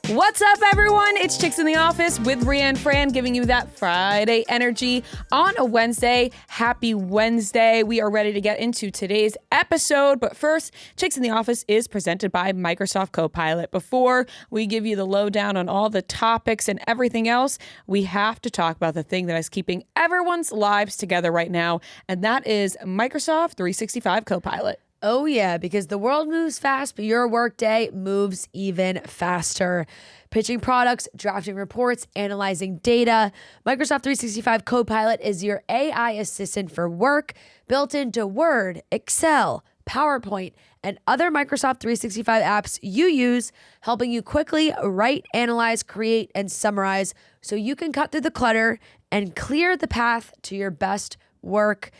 What's up, everyone? It's Chicks in the Office with Rhea and Fran, giving you that Friday energy on a Wednesday. Happy Wednesday. We are ready to get into today's episode. But first, Chicks in the Office is presented by Microsoft Copilot. Before we give you the lowdown on all the topics and everything else, we have to talk about the thing that is keeping everyone's lives together right now, and that is Microsoft 365 Copilot. Oh, yeah, because the world moves fast, but your workday moves even faster. Pitching products, drafting reports, analyzing data. Microsoft 365 Copilot is your AI assistant for work, built into Word, Excel, PowerPoint, and other Microsoft 365 apps you use, helping you quickly write, analyze, create, and summarize so you can cut through the clutter and clear the path to your best work.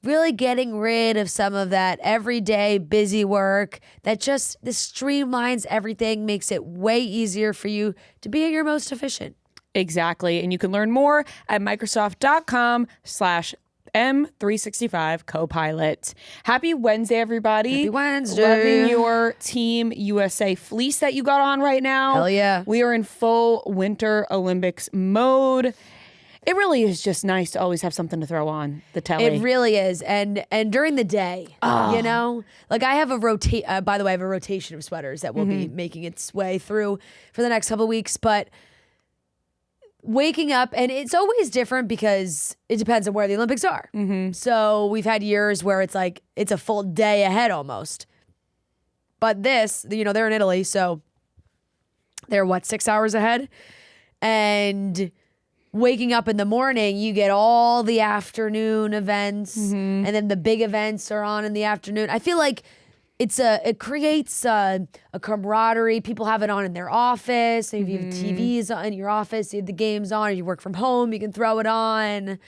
Really getting rid of some of that everyday busy work that just this streamlines everything, makes it way easier for you to be your most efficient. Exactly. And you can learn more at Microsoft.com/M365 Copilot. Happy Wednesday, everybody. Happy Wednesday. Loving your Team USA fleece that you got on right now. Hell yeah. We are in full Winter Olympics mode. It really is just nice to always have something to throw on the telly. It really is. And during the day, you know, like I have by the way, I have a rotation of sweaters that will be making its way through for the next couple of weeks. But waking up, and it's always different because it depends on where the Olympics are. So we've had years where it's like, it's a full day ahead almost. But this, you know, they're in Italy, so they're 6 hours ahead? And waking up in the morning, you get all the afternoon events, and then the big events are on in the afternoon. I feel like it creates a camaraderie. People have it on in their office. If you have TVs in your office, you have the games on, or you work from home, you can throw it on.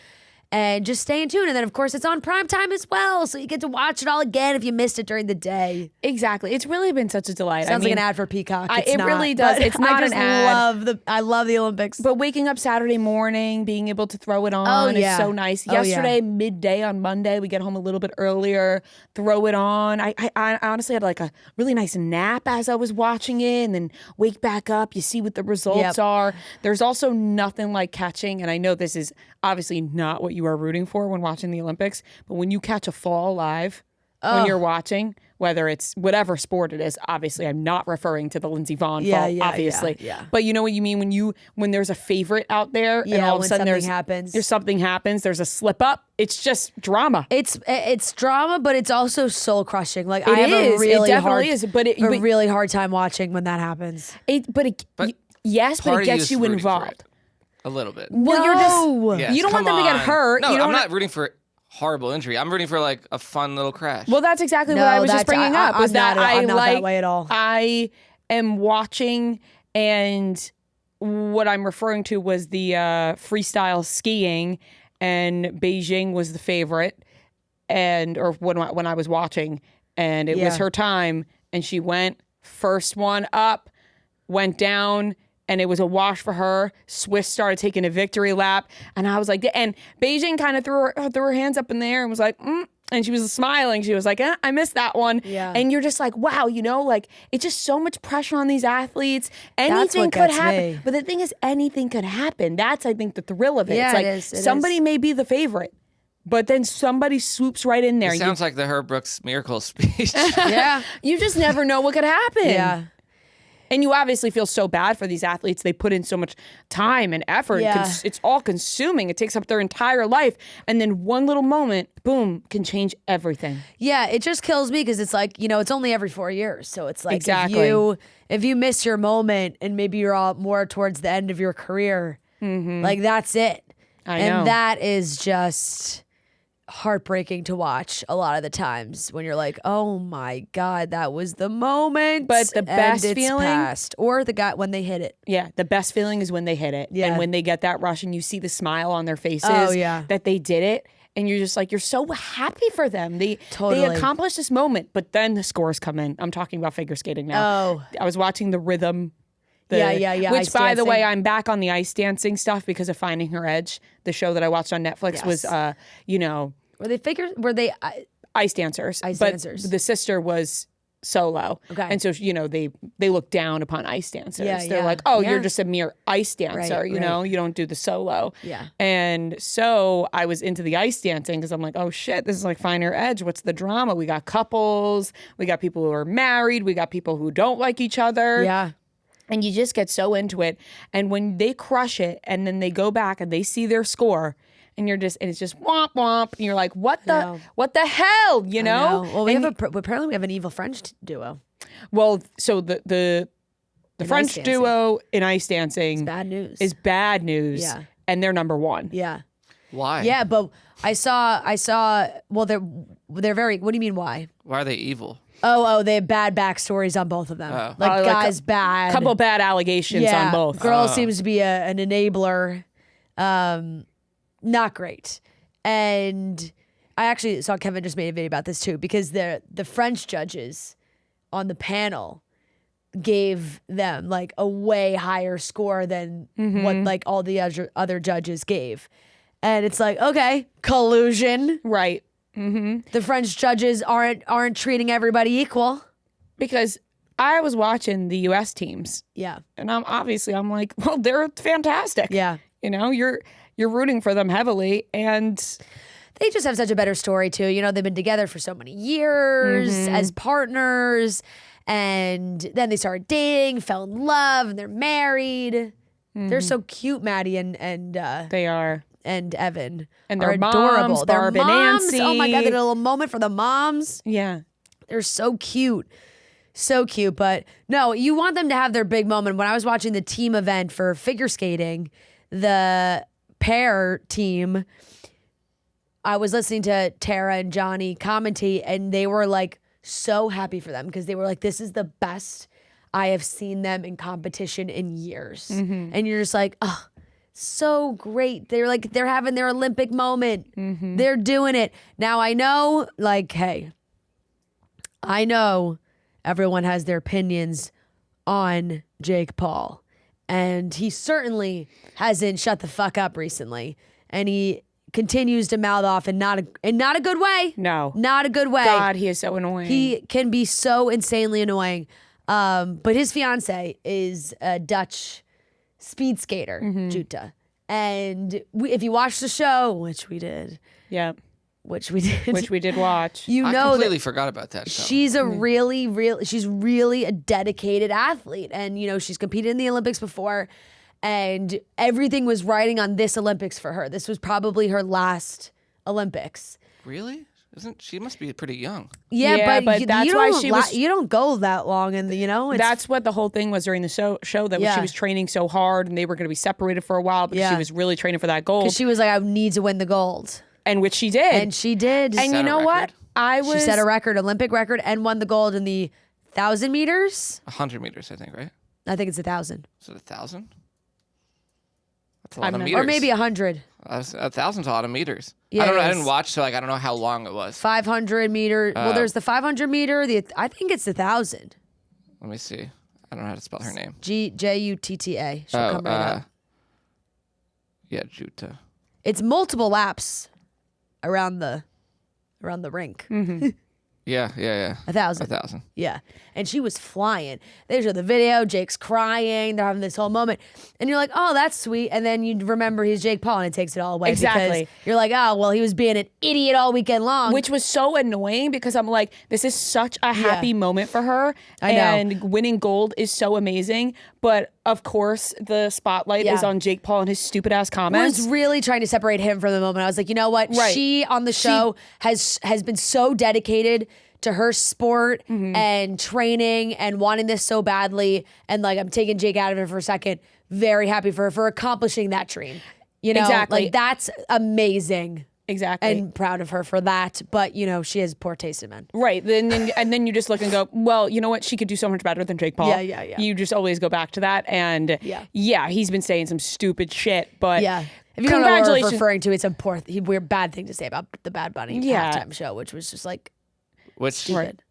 And just stay in tune. And then, of course, it's on prime time as well. So you get to watch it all again if you missed it during the day. Exactly. It's really been such a delight. Sounds like an ad for Peacock. It really does. It's not an ad. I love the Olympics. But waking up Saturday morning, being able to throw it on is so nice. Yesterday, midday on Monday, we get home a little bit earlier, throw it on. I honestly had like a really nice nap as I was watching it, and then wake back up. You see what the results are. There's also nothing like catching, and I know this is obviously not what you are rooting for when watching the Olympics, but when you catch a fall live when you're watching, whether it's whatever sport it is, obviously I'm not referring to the Lindsey Vonn fall, obviously. But you know what you mean when there's a favorite out there and all of a sudden something happens, there's a slip up. It's just drama. It's drama, but it's also soul crushing. Like it a really hard time watching when that happens. But it gets you involved. A little bit. Well, you're just you don't want them to get hurt. No, I'm not rooting for horrible injury. I'm rooting for like a fun little crash. Well, that's exactly what I was just bringing up. I'm not that way at all. I am watching, and what I'm referring to was the freestyle skiing, and Beijing was the favorite, or when I was watching, and it was her time, and she went first one up, went down. And it was a wash for her. Swiss started taking a victory lap. And I was like, and Beijing kind of threw her hands up in the air and was like, and she was smiling. She was like, I missed that one. Yeah. And you're just like, wow, you know, like it's just so much pressure on these athletes. Anything could happen. Me. But the thing is, anything could happen. That's, I think, the thrill of it. Yeah, it's like somebody may be the favorite, but then somebody swoops right in there. It sounds like the Herb Brooks miracle speech. Yeah. You just never know what could happen. Yeah. And you obviously feel so bad for these athletes. They put in so much time and effort. Yeah. It's all consuming. It takes up their entire life. And then one little moment, boom, can change everything. Yeah, it just kills me because it's like, you know, it's only every 4 years. So it's like if you miss your moment and maybe you're all more towards the end of your career, like that's it. I know. And that is just heartbreaking to watch a lot of the times when you're like, oh my God, that was the moment. But the best and it's feeling, past. Or the guy when they hit it. Yeah, the best feeling is when they hit it. Yeah. And when they get that rush and you see the smile on their faces that they did it. And you're just like, you're so happy for them. They accomplished this moment, but then the scores come in. I'm talking about figure skating now. Oh. I was watching the rhythm. Which, by the way, I'm back on the ice dancing stuff because of Finding Her Edge. The show that I watched on Netflix was, Were they ice dancers? Ice dancers. The sister was solo. Okay. And so, they look down upon ice dancers. Yeah, They're yeah. like, oh, Yeah. you're just a mere ice dancer, Right, you know, you don't do the solo. Yeah. And so I was into the ice dancing because I'm like, oh shit, this is like Finer Edge. What's the drama? We got couples, we got people who are married, we got people who don't like each other. Yeah. And you just get so into it. And when they crush it and then they go back and they see their score, and it's just womp womp, and you're like, what the hell, you know? Well, apparently we have an evil French duo. Well, so the French dancing. duo in ice dancing Bad news. is bad news. Yeah. And they're number one. Yeah. Why? Yeah, but I saw. Well, they're very. What do you mean? Why? Why are they evil? Oh, they have bad backstories on both of them. Oh. Like Like guys bad. Couple bad allegations on both. Girl seems to be an enabler. Not great. And I actually saw Kevin just made a video about this too, because the French judges on the panel gave them like a way higher score than what like all the other judges gave. And it's like, okay, collusion. Right. Mm-hmm. The French judges aren't treating everybody equal. Because I was watching the U.S. teams. Yeah. And I'm like, well, they're fantastic. Yeah. You know, you're rooting for them heavily. And They just have such a better story too. You know, they've been together for so many years as partners, and then they started dating, fell in love, and they're married. They're so cute, Maddie and they are. and Evan. And are their adorable. moms, Their Barb and moms. Nancy. Oh my God, their little moment for the moms. Yeah. They're so cute. So cute. But no, you want them to have their big moment. When I was watching the team event for figure skating, the pair team, I was listening to Tara and Johnny commentate, and they were like so happy for them because they were like, this is the best I have seen them in competition in years. And you're just like, oh, so great. They're having their Olympic moment. They're doing it. Now I know, like, hey, I know everyone has their opinions on Jake Paul, and he certainly hasn't shut the fuck up recently, and he continues to mouth off in not a good way. No. Not a good way. God, he is so annoying. He can be so insanely annoying. But his fiance is a Dutch speed skater, Jutta. And if you watch the show, which we did, yeah. which we did watch. you I know completely that forgot about that show. she's a she's really a dedicated athlete. And, you know, she's competed in the Olympics before, and everything was riding on this Olympics for her. This was probably her last Olympics. Really? She must be pretty young. Yeah, but that's you why don't you don't go that long, and you know That's what the whole thing was during the show that Yeah. she was training so hard and they were going to be separated for a while because Yeah. she was really training for that gold. because she was like, I need to win the gold, And which she did. and she did. And Set you a know what? record? She set a record, Olympic record, and won the gold in the 1,000 meters. 100 meters, I think, right? I think it's 1,000, Is it 1,000? That's a lot of not- meters. or maybe 100. 1,000's a lot of meters. Yeah, I don't know. it I is. didn't watch, so like I don't know how long it was. 500 meter. Well, there's the 500 meter. I think it's 1,000. Let me see. I don't know how to spell her name. Jutta. She'll come right up. Yeah, Jutta. It's multiple laps around the rink. Yeah. 1,000. 1,000. Yeah. And she was flying. They show the video. Jake's crying. They're having this whole moment. And you're like, oh, that's sweet. And then you remember he's Jake Paul, and it takes it all away. Exactly. Because you're like, oh, well, he was being an idiot all weekend long. which was so annoying because I'm like, this is such a happy moment for her. I know. And winning gold is so amazing. But of course, the spotlight is on Jake Paul and his stupid ass I comments. was really trying to separate him from the moment. I was like, you know what? Right. She on the show has been so dedicated to her sport and training and wanting this so badly. And like, I'm taking Jake out of it for a second. Very happy for her for accomplishing that dream. You know, Exactly. like that's amazing. Exactly. And proud of her for that. But, you know, she has poor taste in men. Right. And then you just look and go, well, you know what? She could do so much better than Jake Paul. Yeah. You just always go back to that. And he's been saying some stupid shit, but Yeah. If you don't know what we're congratulations. referring to, it's a weird bad thing to say about the Bad Bunny halftime show, which was just like Which stupid.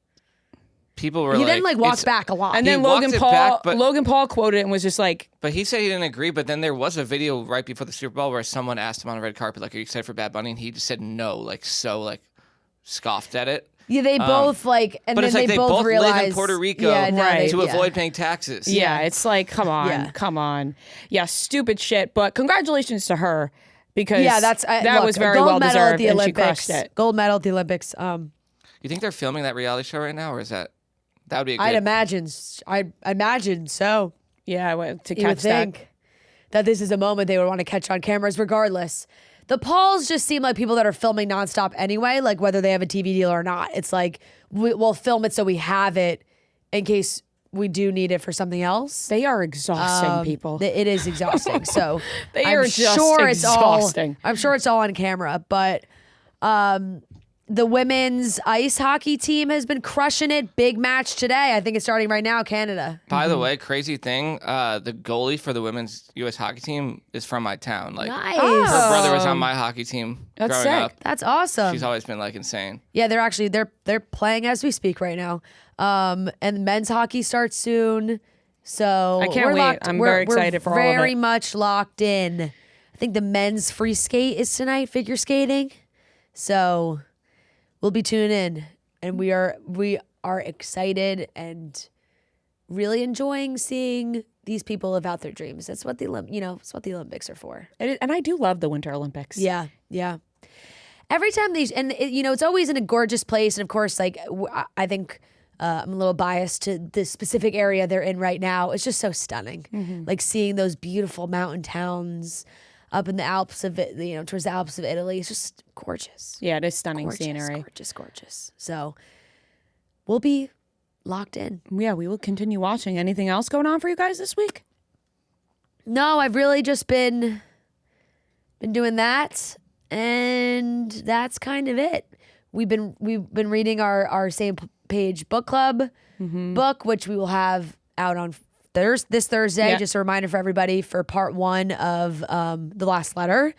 people were He like... then like walked it's- back a lot. And then He walked it back, but- Logan Paul quoted it and was just like, But he said he didn't agree, but then there was a video right before the Super Bowl where someone asked him on a red carpet, like, are you excited for Bad Bunny? And he just said no, like, so, like, scoffed at it. Yeah, they both like, and but then it's like they they both both realize live in Puerto Rico Right. to avoid paying taxes. Yeah, it's like, come on, Yeah. come on. Yeah, stupid shit. But congratulations to her because that look, was very gold well medal at deserved, the and she Olympics. crushed it. Gold medal at the Olympics. You think they're filming that reality show right now, or is that would be a good... I'd imagine so. Yeah, to You would catch that. think that this is a moment they would want to catch on cameras regardless. The Pauls just seem like people that are filming nonstop anyway, like whether they have a TV deal or not. It's like, we'll film it so we have it in case we do need it for something else. They are exhausting people. It is exhausting. So They I'm are just sure exhausting. I'm sure it's all on camera, but the women's ice hockey team has been crushing it. Big match today. I think it's starting right now, Canada. By the way, crazy thing, the goalie for the women's U.S. hockey team is from my town. Like, Nice. her brother was on my hockey team That's growing sick. up. That's awesome. She's always been like insane. Yeah, they're playing as we speak right now. And men's hockey starts soon. So I can't we're wait. locked- I'm we're- very excited for all of We're very it. much locked in. I think the men's free skate is tonight, figure skating. So we'll be tuning in, and we are excited and really enjoying seeing these people live out their dreams. That's what it's what the Olympics are for. And I do love the Winter Olympics. Yeah. Every time it's always in a gorgeous place, and of course, like I think I'm a little biased to the specific area they're in right now. It's just so stunning, like seeing those beautiful mountain towns up in the Alps towards the Alps of Italy. It's just gorgeous. Yeah, it is stunning Gorgeous, scenery. gorgeous. So we'll be locked in. Yeah, we will continue watching. Anything else going on for you guys this week? No, I've really just been doing that, and that's kind of it. We've been reading our same page book club book, which we will have out on this Thursday. Yeah. Just a reminder for everybody for part 1 of The Last Letter.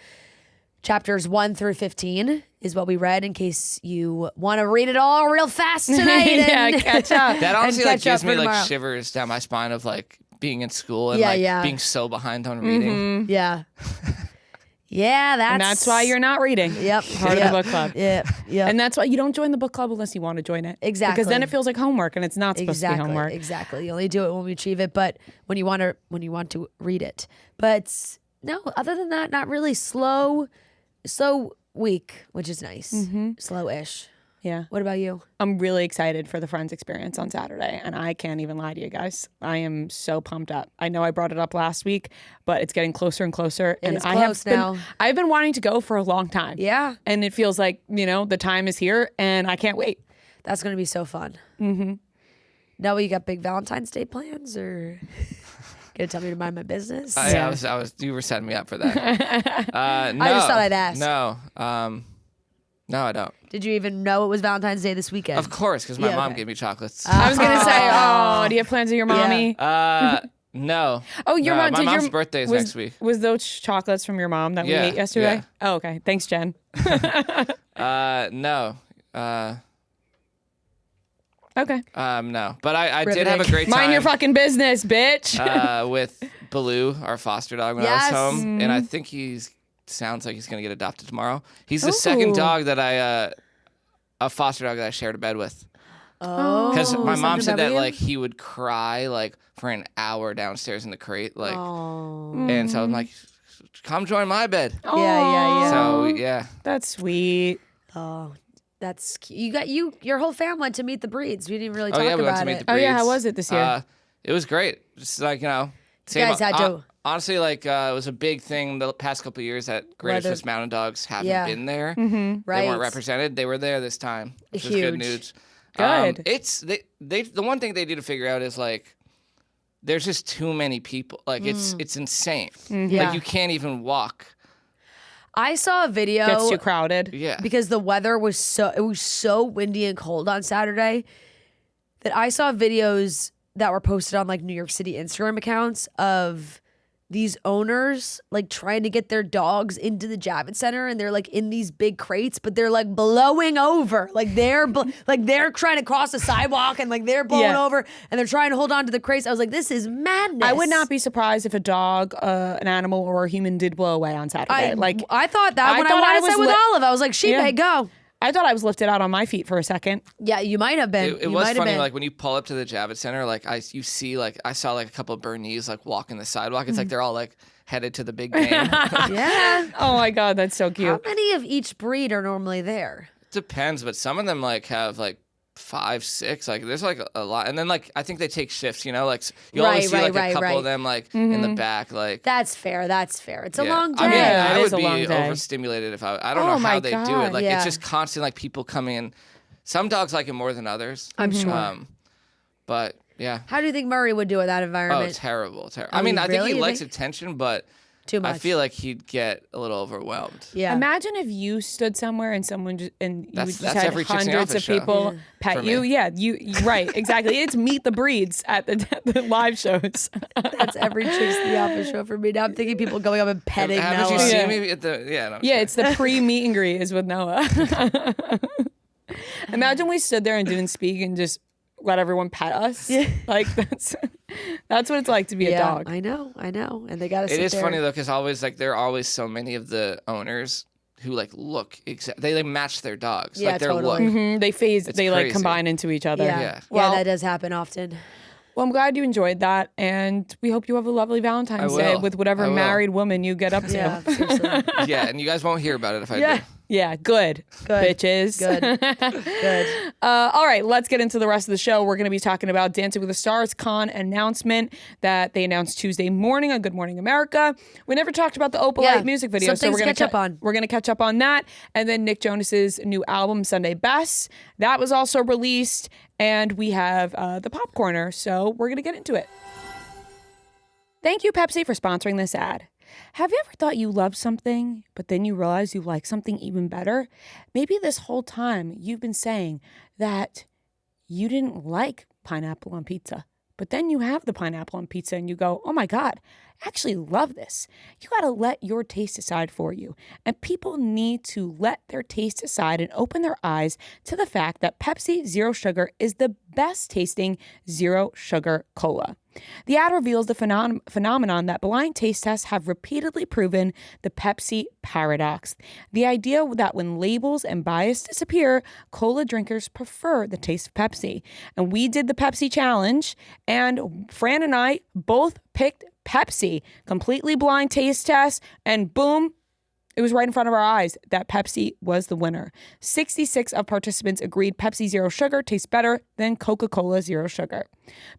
Chapters 1 through 15 is what we read, in case you want to read it all real fast tonight. Yeah, and catch up. That honestly like catch up gives me for like tomorrow. shivers down my spine of like being in school and Yeah. being so behind on reading. Yeah. Yeah, And that's why you're not reading. Yep. Part of the book club. Yep. And that's why you don't join the book club unless you want to join it. Exactly. Because then it feels like homework, and it's not supposed to be homework. Exactly. You only do it when we achieve it, but when you want to read it. But no, other than that, not really. Slow week, which is nice. Slow-ish. Yeah. What about you? I'm really excited for the Friends experience on Saturday, and I can't even lie to you guys. I am so pumped up. I know I brought it up last week, but it's getting closer and closer. It and is close now. I've been wanting to go for a long time. Yeah. And it feels like, the time is here, and I can't wait. That's going to be so fun. Mm-hmm. Now, you got big Valentine's Day plans, or gonna tell me to mind my business? I was. You were setting me up for that. No, I just thought I'd ask. No, I don't. Did you even know it was Valentine's Day this weekend? Of course, because my mom okay. gave me chocolates. I was going to say, do you have plans with your mommy? No. Oh, your mom. My mom's birthday is next week. Was those chocolates from your mom that we ate yesterday? Yeah. Oh, okay. Thanks, Jen. No. Okay. No. But I did have a great time. Mind your fucking business, bitch. With Baloo, our foster dog, when I was home, and I think sounds like he's gonna get adopted tomorrow. He's the second dog that a foster dog that I shared a bed with. Oh, Because my mom said that W? like he would cry like for an hour downstairs in the crate, like, and so I'm like, come join my bed. Yeah. So yeah, That's sweet. Oh, that's cute. You got your whole family went to meet the breeds. We didn't really talk we went about to meet it. the Oh, yeah, breeds. how was it this year? It was great. Just like same. guys had to- Honestly, like it was a big thing the past couple of years that Greater Swiss Mountain Dogs haven't been there. Right. They weren't represented. They were there this time, which is Huge. good news. Good. It's the one thing they need to figure out is like there's just too many people. Like it's insane. Yeah. Like you can't even walk. I saw a video. Gets too crowded. Yeah. Because the weather was so windy and cold on Saturday that I saw videos that were posted on like New York City Instagram accounts of these owners like trying to get their dogs into the Javits Center, and they're like in these big crates, but they're like blowing over, like they're they're trying to cross the sidewalk and like they're blowing over, and they're trying to hold on to the crates. I was like, this is madness. I would not be surprised if a dog, an animal, or a human did blow away on Saturday. I thought that when I thought wanted to say with lit- Olive, I was like, she may go. I thought I was lifted out on my feet for a second. Yeah, you might have been. It was funny, like when you pull up to the Javits Center, like I saw like a couple of Bernese like walking the sidewalk. It's like they're all like headed to the big game. Yeah. Oh my God, that's so cute. How many of each breed are normally there? Depends, but some of them like have like 5, 6, like there's like a lot, and then like I think they take shifts, like you always see like a couple of them like in the back, like that's fair. It's a long day. I mean, Yeah, I it would is a be long day. overstimulated if I don't know how they do it. Like Yeah. it's just constant, like people coming in. Some dogs like it more than others. I'm sure. But yeah. How do you think Murray would do in that environment? Oh, terrible. I mean, I think he likes attention, but too much. I feel like he'd get a little overwhelmed. Yeah. Imagine if you stood somewhere and someone you just had every Chicks in the hundreds of Office show. people pet For you. me. Yeah, you right, exactly. It's meet the breeds at the live shows. That's every Chicks in the Office show for me. Now I'm thinking people going up and petting Haven't Noah. you seen me at the? Yeah. No, I'm Yeah, sorry. it's the pre-meet and greet is with Noah. Imagine we stood there and didn't speak and just let everyone pet us. Yeah. Like that's what it's like to be a dog. I know. And they got to sit It is there. funny though, because always like there are always so many of the owners who like look they like match their dogs. Yeah, like their totally. look. Mhm, they phase. They like crazy. combine into each other. Yeah. Yeah. Well- that does happen often. Well, I'm glad you enjoyed that, and we hope you have a lovely Valentine's I Day will. with I whatever will. married woman you get up to. Yeah, seriously. Yeah, and you guys won't hear about it if I Yeah. do. Yeah, good. Bitches. Good. All right, let's get into the rest of the show. We're going to be talking about Dancing with the Stars Con announcement that they announced Tuesday morning on Good Morning America. We never talked about the Opalite music video, Some so things we're going to catch up on. We're going to catch up on that, and then Nick Jonas's new album Sunday Best that was also released, and we have the Popcorner. So we're going to get into it. Thank you, Pepsi, for sponsoring this ad. Have you ever thought you loved something, but then you realize you like something even better? Maybe this whole time you've been saying that you didn't like pineapple on pizza, but then you have the pineapple on pizza and you go, oh my God, I actually love this. You got to let your taste decide for you. And people need to let their taste decide and open their eyes to the fact that Pepsi Zero Sugar is the best tasting zero sugar cola. The ad reveals the phenomenon that blind taste tests have repeatedly proven, the Pepsi paradox. The idea that when labels and bias disappear, cola drinkers prefer the taste of Pepsi. And we did the Pepsi challenge, and Fran and I both picked Pepsi. Completely blind taste test, and boom, it was right in front of our eyes that Pepsi was the winner. 66 of participants agreed Pepsi Zero Sugar tastes better than Coca-Cola Zero Sugar.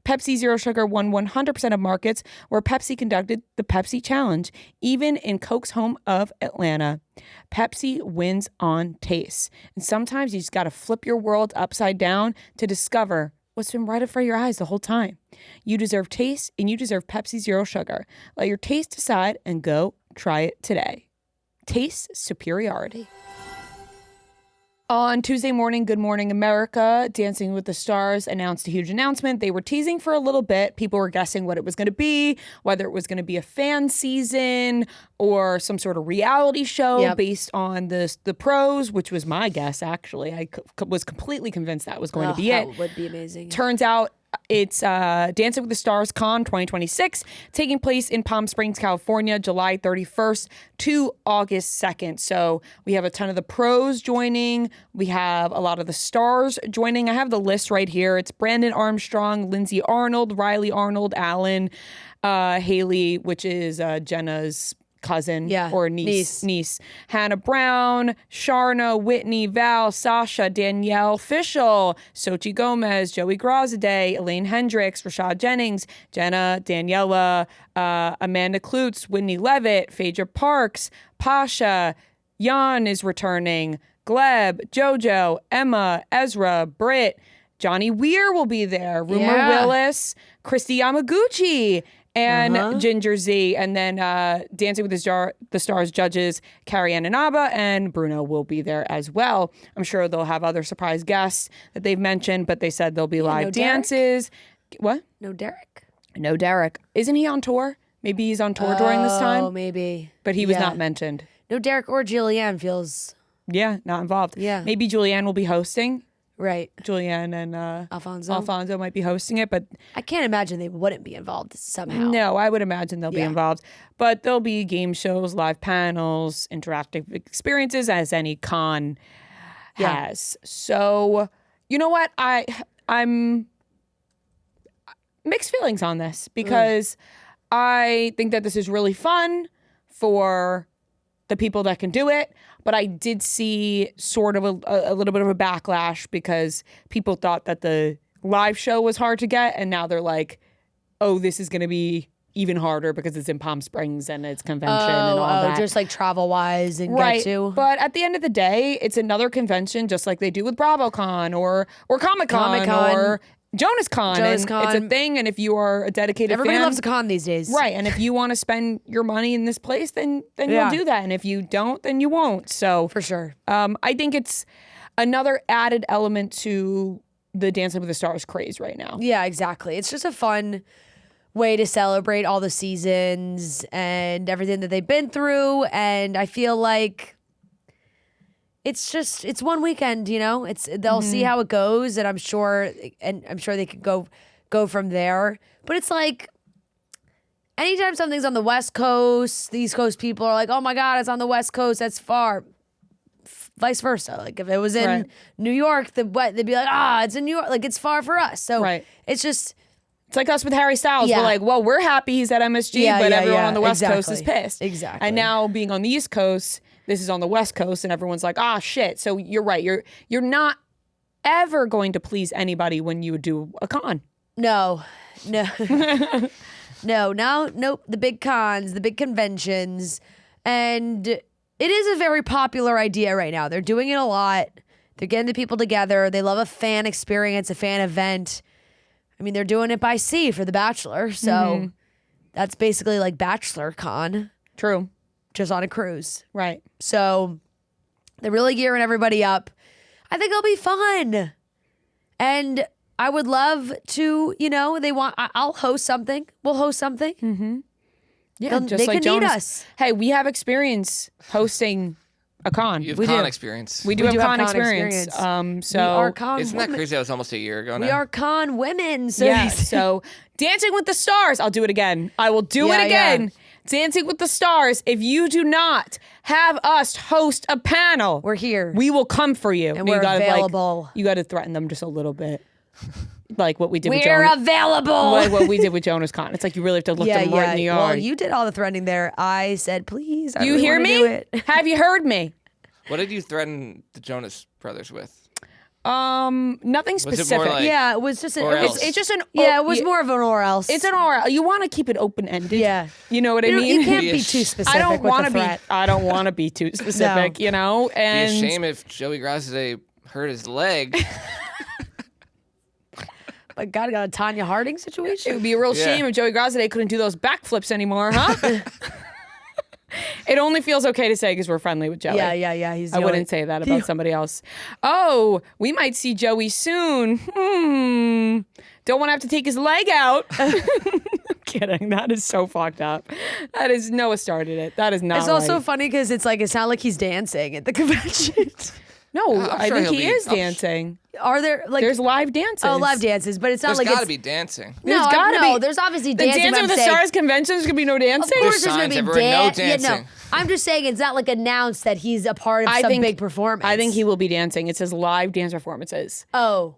Pepsi Zero Sugar won 100% of markets where Pepsi conducted the Pepsi Challenge, even in Coke's home of Atlanta. Pepsi wins on taste. And sometimes you just got to flip your world upside down to discover what's been right in front of your eyes the whole time. You deserve taste, and you deserve Pepsi Zero Sugar. Let your taste decide and go try it today. Taste superiority. On Tuesday morning, Good Morning America, Dancing with the Stars announced a huge announcement. They were teasing for a little bit. People were guessing what it was going to be, whether it was going to be a fan season or some sort of reality show based on the pros, which was my guess, actually. I was completely convinced that was going to be it. That would be amazing. Turns out it's Dancing with the Stars Con 2026, taking place in Palm Springs, California, July 31st to August 2nd. So we have a ton of the pros joining. We have a lot of the stars joining. I have the list right here. It's Brandon Armstrong, Lindsay Arnold, Riley Arnold, Alan, Haley, which is Jenna's cousin or niece. Hannah Brown, Sharna, Whitney, Val, Sasha, Danielle Fishel, Sochi Gomez, Joey Grazade, Elaine Hendricks, Rashad Jennings, Jenna, Daniela, Amanda Klutz, Whitney Levitt, Phaedra Parks, Pasha, Jan is returning, Gleb, JoJo, Emma, Ezra, Britt, Johnny Weir will be there, Rumor Willis, Christy Yamaguchi, and Ginger Z. And then Dancing with the Stars judges Carrie Ann Inaba and Bruno will be there as well. I'm sure they'll have other surprise guests that they've mentioned, but they said there'll be live dances. What? No Derek. No Derek. Isn't he on tour? Maybe he's on tour during this time. Oh, maybe. But he was not mentioned. No Derek or Julianne feels... Yeah, not involved. Yeah. Maybe Julianne will be hosting. Right. Julianne and Alfonso might be hosting it, but I can't imagine they wouldn't be involved somehow. no, I would imagine they'll be involved. But there'll be game shows, live panels, interactive experiences as any con has. So, you know what? I'm mixed feelings on this because I think that this is really fun for the people that can do it. But I did see sort of a little bit of a backlash because people thought that the live show was hard to get. And now they're like, oh, this is going to be even harder because it's in Palm Springs and it's convention and all that. Just like travel wise and right. get to. But at the end of the day, it's another convention just like they do with BravoCon or Comic-Con or Jonas Con. It's a thing, and if you are a dedicated Everybody fan, loves a con these days. Right, and if you want to spend your money in this place, then you'll do that. And if you don't, then you won't. So for sure. I think it's another added element to the Dancing with the Stars craze right now. Yeah, exactly. It's just a fun way to celebrate all the seasons and everything that they've been through. And I feel like it's one weekend, you know. They'll see how it goes, and I'm sure they could go from there. But it's like anytime something's on the West Coast, the East Coast people are like, "Oh my God, it's on the West Coast. That's far." Vice versa. Like if it was in New York, they'd be like, it's in New York. Like it's far for us. So it's just. It's like us with Harry Styles. We're like, well, we're happy he's at MSG, but everyone on the West Coast is pissed. Exactly. And now being on the East Coast, this is on the West Coast, and everyone's like, shit. So you're right. You're not ever going to please anybody when you do a con. No. Nope. The big cons, the big conventions. And it is a very popular idea right now. They're doing it a lot. They're getting the people together. They love a fan experience, a fan event. I mean, they're doing it by sea for The Bachelor, so that's basically like Bachelor Con. True. Just on a cruise. Right. So they're really gearing everybody up. I think it'll be fun. And I would love to, I'll host something. We'll host something. Mm-hmm. Yeah, they can Jonas. need us. Hey, we have experience hosting a con. You have con experience. We do have con experience. So we are con Isn't that crazy? That was almost a year ago now. We are con women. So yeah. So Dancing with the Stars. I'll do it again. I will do it again. Yeah. Dancing with the Stars. If you do not have us host a panel, we're here. We will come for you. And we're available. You got to threaten them just a little bit. Like what we did with We're Jonas. available. Like what we did with Jonas Con. It's like you really have to look them right in the eye. Well, you did all the threatening there. I said, please. You really hear me? do it. Have you heard me? What did you threaten the Jonas brothers with? Nothing specific. It was just it's just an it was more of an or else. It's an or else. You want to keep it open ended. Yeah. You know what I mean? You can't be too specific. I don't want to be. I don't want to be too specific. No. You know, and it'd be a shame if Joey Grassley hurt his leg. But God, got a Tanya Harding situation. It would be a real shame if Joey Grassley couldn't do those backflips anymore, huh? It only feels okay to say because we're friendly with Joey. Yeah. I wouldn't say that about somebody else. Oh, we might see Joey soon. Don't want to have to take his leg out. I'm kidding. That is so fucked up. That is Noah started it. That is not. It's also funny because it's not like he's dancing at the convention. No, I think he is dancing. Are there there's live dances? Oh, live dances, but it's not there's like gotta be dancing. There's gotta be. There's obviously dancing. The Dancing with the Stars convention, there's gonna be no dancing. Of course, there's gonna be no dancing. Yeah, no. I'm just saying it's not like announced that he's a part of some big performance. I think he will be dancing. It says live dance performances. Oh,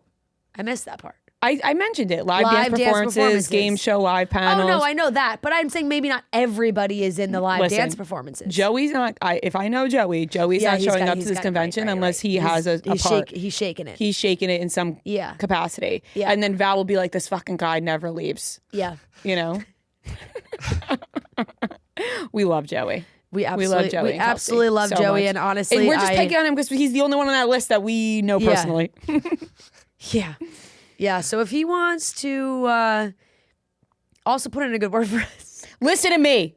I missed that part. I mentioned it. Live dance performances, game show, live panels. Oh, no, I know that. But I'm saying maybe not everybody is in the live dance performances. Joey's not, if I know Joey's not showing up to this convention unless he has a part. He's shaking it. He's shaking it in some capacity. Yeah. And then Val will be like, this fucking guy never leaves. Yeah. You know? We love Joey. We love Joey. We absolutely love so Joey. Much. And honestly, and we're just picking on him because he's the only one on that list that we know personally. Yeah. Yeah, so if he wants to also put in a good word for us. Listen to me.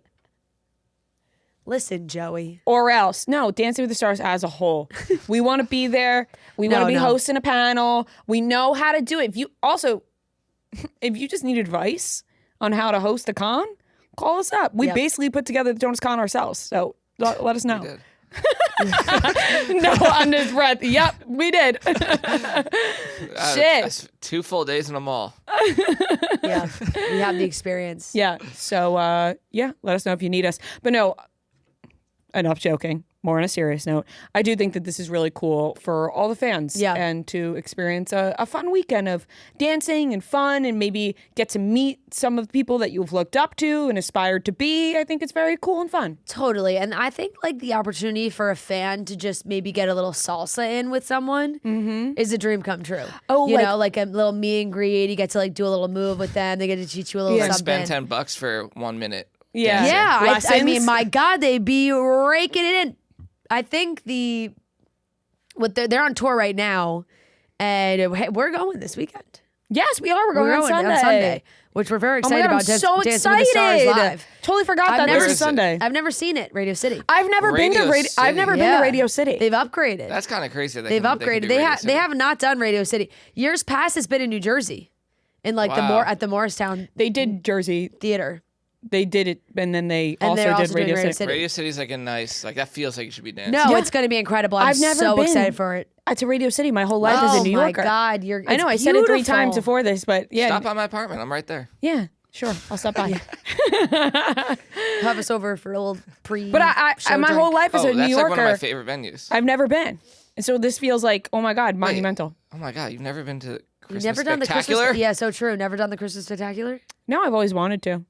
Listen, Joey. Or else. No, Dancing with the Stars as a whole. We want to be there. We want to be hosting a panel. We know how to do it. If you just need advice on how to host a con, call us up. We basically put together the Jonas Con ourselves. So let us know. We did. No, under his breath. Yep, we did. Shit. 2 full days in a mall. Yeah, we have the experience. Yeah. So, let us know if you need us. But no, enough joking. more on a serious note, I do think that this is really cool for all the fans and to experience a fun weekend of dancing and fun and maybe get to meet some of the people that you've looked up to and aspired to be. I think it's very cool and fun. Totally. And I think like the opportunity for a fan to just maybe get a little salsa in with someone is a dream come true. Oh, you know, like a little meet and greet. You get to like do a little move with them. They get to teach you a little something. Spend $10 for 1 minute. Yeah. Yeah. I mean, my God, they be raking it in. I think they're on tour right now, and we're going this weekend. Yes, we are. We're going on Sunday. Which we're very excited about. So Dancing with the Stars live. Totally forgot that this is Sunday. I've never seen it. Radio City. I've never been to Radio City. They've upgraded. That's kind of crazy. They've upgraded. They have not done Radio City. Years past, it's been in New Jersey, in like at the Morristown. They did Jersey Theater. They did it, and then they also did Radio City. Radio City's like a nice, like that feels like you should be dancing. No, it's going to be incredible. I've never so been excited for it. To Radio City my whole life as a New Yorker. Oh my God, I know. I said it 3 times before this, but yeah. Stop by my apartment. I'm right there. Yeah, sure. I'll stop by. Have us over for a little pre. But my whole life as a New Yorker. That's like one of my favorite venues. I've never been, and so this feels like, oh my God, monumental. Oh my God, you've never been to Christmas You've never done the Christmas? Yeah, so true. Never done the Christmas Spectacular? No, I've always wanted to.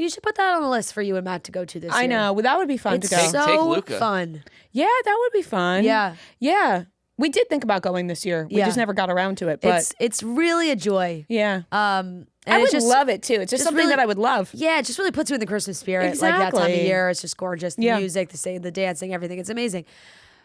You should put that on the list for you and Matt to go to this year. I know. Well, that would be fun to go. It's so Take Luca. fun. Yeah, that would be fun. Yeah. Yeah. We did think about going this year. We just never got around to it. But it's really a joy. Yeah. And I would love it too. It's just something really, that I would love. Yeah, it just really puts you in the Christmas spirit. Exactly. Like that time of year. It's just gorgeous. The music, the dancing, everything. It's amazing.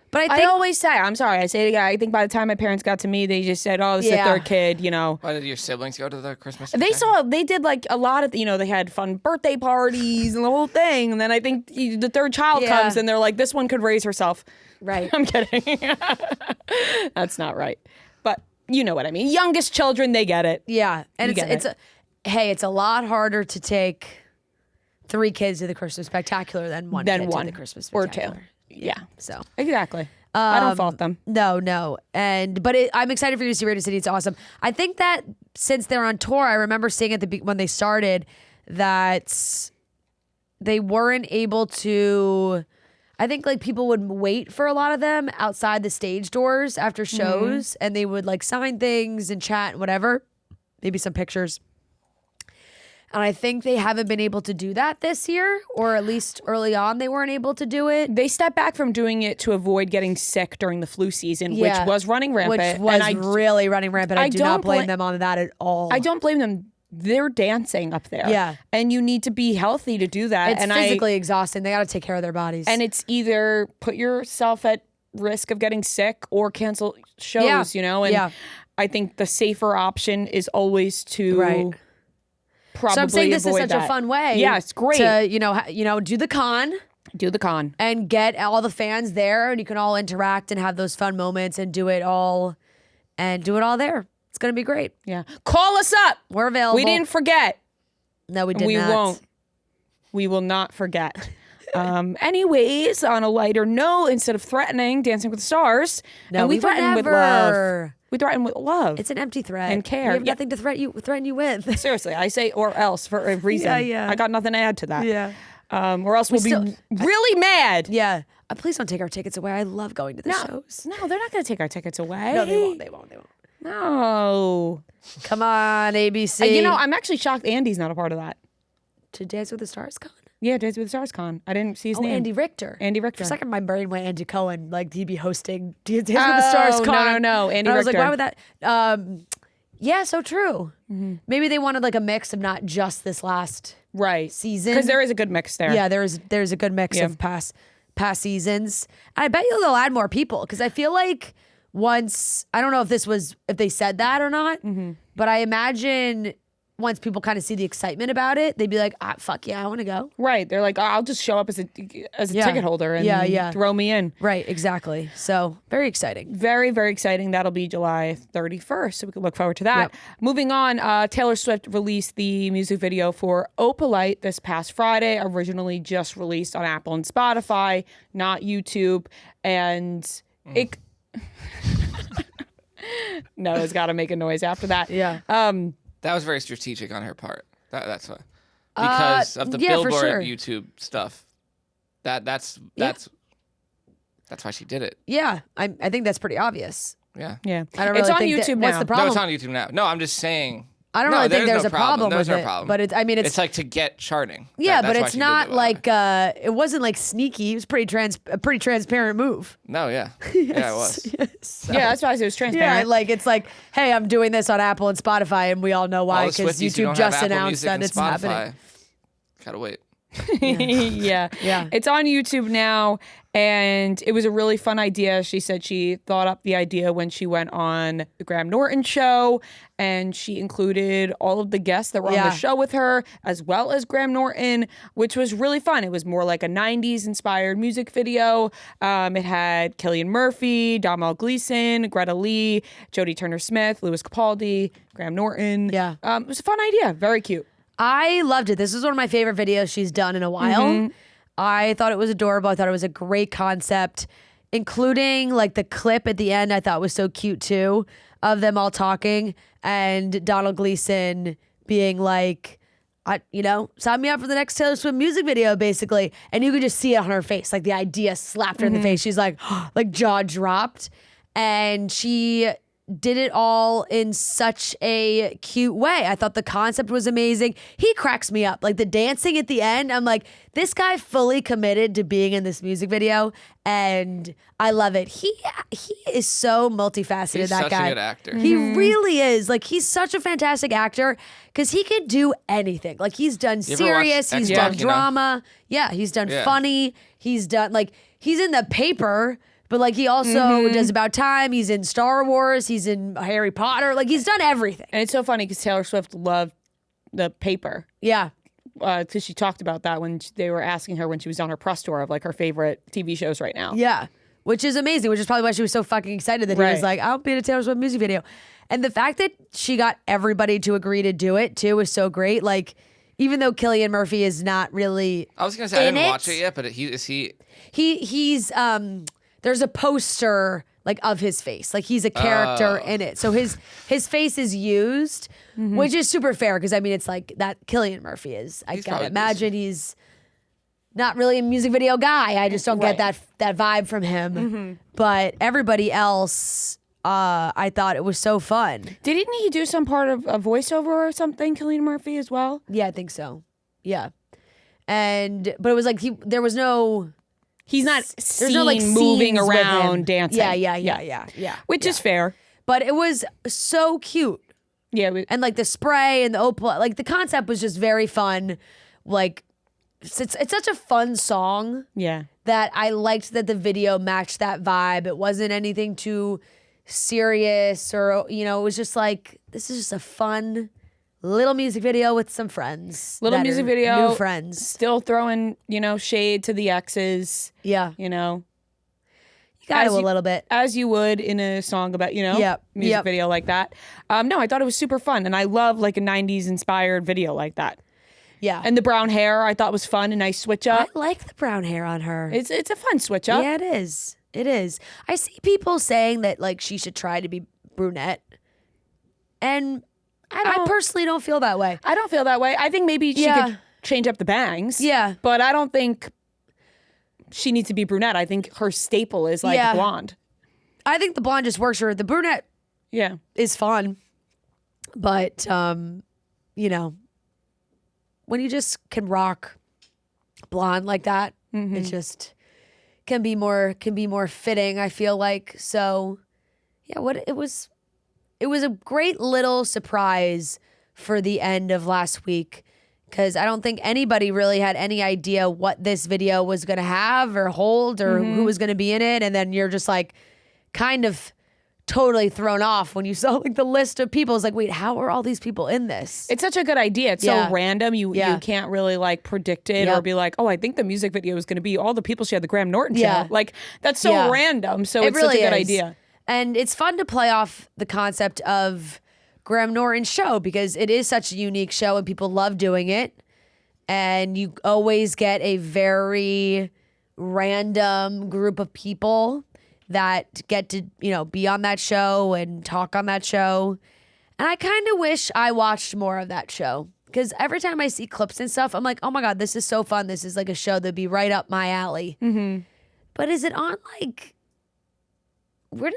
But I always say, I'm sorry, I say it again. I think by the time my parents got to me, they just said, oh, this is the 3rd kid, you know. Why did your siblings go to the Christmas? They did like a lot of, they had fun birthday parties and the whole thing. And then I think the 3rd child comes and they're like, this one could raise herself. Right. I'm kidding. That's not right. But you know what I mean. Youngest children, they get it. Yeah. And it's a lot harder to take 3 kids to the Christmas Spectacular than one kid to the Christmas Spectacular. Or 2. Yeah. So exactly. I don't fault them. No. But I'm excited for you to see Radio City. It's awesome. I think that since they're on tour, I remember seeing when they started that they weren't able to. I think like people would wait for a lot of them outside the stage doors after shows, and they would like sign things and chat and whatever, maybe some pictures. And I think they haven't been able to do that this year, or at least early on they weren't able to do it. They stepped back from doing it to avoid getting sick during the flu season, which was running rampant. Really running rampant. I do not blame them on that at all. I don't blame them. They're dancing up there. Yeah. And you need to be healthy to do that. It's physically exhausting. They got to take care of their bodies. And it's either put yourself at risk of getting sick or cancel shows, And I think the safer option is always to probably so I'm saying this is such a fun way. Yeah, it's great. To, do the con. Do the con. And get all the fans there, and you can all interact and have those fun moments and do it all there. It's going to be great. Yeah. Call us up. We're available. We didn't forget. No, we did not. We won't. We will not forget. Anyways, on a lighter note, instead of threatening Dancing with the Stars, we threaten with love. We threaten with love. It's an empty threat. And care. We have nothing to threaten you with. Seriously, I say or else for a reason. Yeah. I got nothing to add to that. Yeah. Or else we'll be really mad. Yeah. Please don't take our tickets away. I love going to the shows. No, they're not going to take our tickets away. No, they won't. No. Come on, ABC. I'm actually shocked Andy's not a part of that. To Dance with the Stars Con? Yeah, Dance with the Stars Con. I didn't see his name. Andy Richter. For a second, my brain went Andy Cohen, like he'd be hosting Dance with the Stars Con. No, Andy Richter. I was like, why would that? Yeah, so true. Mm-hmm. Maybe they wanted like a mix of not just this last season. Because there is a good mix there. Yeah, there's a good mix of past seasons. And I bet they'll add more people, because I feel like once, I don't know if they said that or not, but I imagine once people kind of see the excitement about it, they'd be like, fuck yeah, I want to go. Right. They're like, I'll just show up as a ticket holder and throw me in. Right, exactly. So very exciting. Very, very exciting. That'll be July 31st, so we can look forward to that. Yep. Moving on, Taylor Swift released the music video for Opalite this past Friday, originally just released on Apple and Spotify, not YouTube. And it... No, it's got to make a noise after that. Yeah. That was very strategic on her part. That's why. Because of the Billboard YouTube stuff. That's That's why she did it. Yeah, I think that's pretty obvious. Yeah. Yeah. I don't it's really on think YouTube that, now. What's the problem? No, it's on YouTube now. No, I'm just saying. I don't really think there's no a problem There's with no it. problem. But it's like to get charting. Yeah, That's but why it's she did not it, like it wasn't like sneaky. It was a pretty transparent move. No, yeah. Yeah, it was. So, Yeah, that's why I said it was transparent. yeah, it's like, hey, I'm doing this on Apple and Spotify, and we all know why All the because Swifties who YouTube don't just have Apple announced Music that and it's Spotify, happening. Gotta wait. Yeah. Yeah. It's on YouTube now, and it was a really fun idea. She said she thought up the idea when she went on the Graham Norton show, and she included all of the guests that were on the show with her, as well as Graham Norton, which was really fun. It was more like a 90s inspired music video. It had Cillian Murphy, Domhnall Gleeson, Greta Lee, Jodie Turner-Smith, Lewis Capaldi, Graham Norton. Yeah. It was a fun idea. Very cute. I loved it. This is one of my favorite videos she's done in a while. I thought it was adorable. I thought it was a great concept, including like the clip at the end. I thought was so cute too, of them all talking and Domhnall Gleeson being like, sign me up for the next Taylor Swift music video, basically. And you could just see it on her face, like the idea slapped her in the face. She's like, like jaw dropped, and she did it all in such a cute way. I thought the concept was amazing. He cracks me up. Like the dancing at the end, I'm like, this guy fully committed to being in this music video, and I love it. He is so multifaceted, He's that such guy. a good actor. He really is. Like he's such a fantastic actor because he can do anything. Like he's done You ever serious, watch he's Ex done Machina? drama. Yeah, he's done Yeah. funny. He's done he's in The Paper. But like he also does About Time. He's in Star Wars. He's in Harry Potter. Like he's done everything. And it's so funny because Taylor Swift loved The Paper. Yeah. Because she talked about that when they were asking her when she was on her press tour of like her favorite TV shows right now. Yeah. Which is amazing, which is probably why she was so fucking excited that he was Right. like, I'll be in a Taylor Swift music video. And the fact that she got everybody to agree to do it too was so great. Like, even though Cillian Murphy is not really I was gonna say I in didn't it, watch it yet, but he's he's there's a poster like of his face, like he's a character in it, so his face is used, which is super fair because I mean it's like that Cillian Murphy is. I He's gotta probably imagine he's not really a music video guy. I just don't get that vibe from him. But everybody else, I thought it was so fun. Didn't he do some part of a voiceover or something, Cillian Murphy, as well? Yeah, I think so. Yeah, but it was like there was no. He's not There's seen no like moving scenes with him. around dancing. Yeah. Which is fair. But it was so cute. Yeah. And like the spray and the opal, like the concept was just very fun. Like it's such a fun song Yeah. that I liked that the video matched that vibe. It wasn't anything too serious or, it was just like, this is just a fun little music video with some friends. Little that music are video. New friends. Still throwing, shade to the exes. Yeah. You know. You got As to a you- little bit. As you would in a song about, music Yep. video like that. No, I thought it was super fun. And I love like a 90s inspired video like that. Yeah. And the brown hair I thought was fun, a nice switch I up. like the brown hair on her. It's a fun switch up. Yeah, it is. It is. I see people saying that like she should try to be brunette. And I personally don't feel that way. I don't feel that way. I think maybe she Yeah. could change up the bangs. Yeah. But I don't think she needs to be brunette. I think her staple is like Yeah. blonde. I think the blonde just works for her. The brunette Yeah. is fun. But when you just can rock blonde like that, it just can be more fitting, I feel like. So yeah, it was a great little surprise for the end of last week, because I don't think anybody really had any idea what this video was going to have or hold or who was going to be in it. And then you're just like kind of totally thrown off when you saw like the list of people. It's like, wait, how are all these people in this? It's such a good idea. It's Yeah. so random. You can't really like predict it or Yep. be like, oh, I think the music video is going to be all the people she had the Graham Norton Yeah. show. Like that's so Yeah. random. So It it's really such a good is. idea. And it's fun to play off the concept of Graham Norton's show because it is such a unique show and people love doing it. And you always get a very random group of people that get to, be on that show and talk on that show. And I kind of wish I watched more of that show because every time I see clips and stuff, I'm like, oh my God, this is so fun. This is like a show that'd be right up my alley. But is it on like, what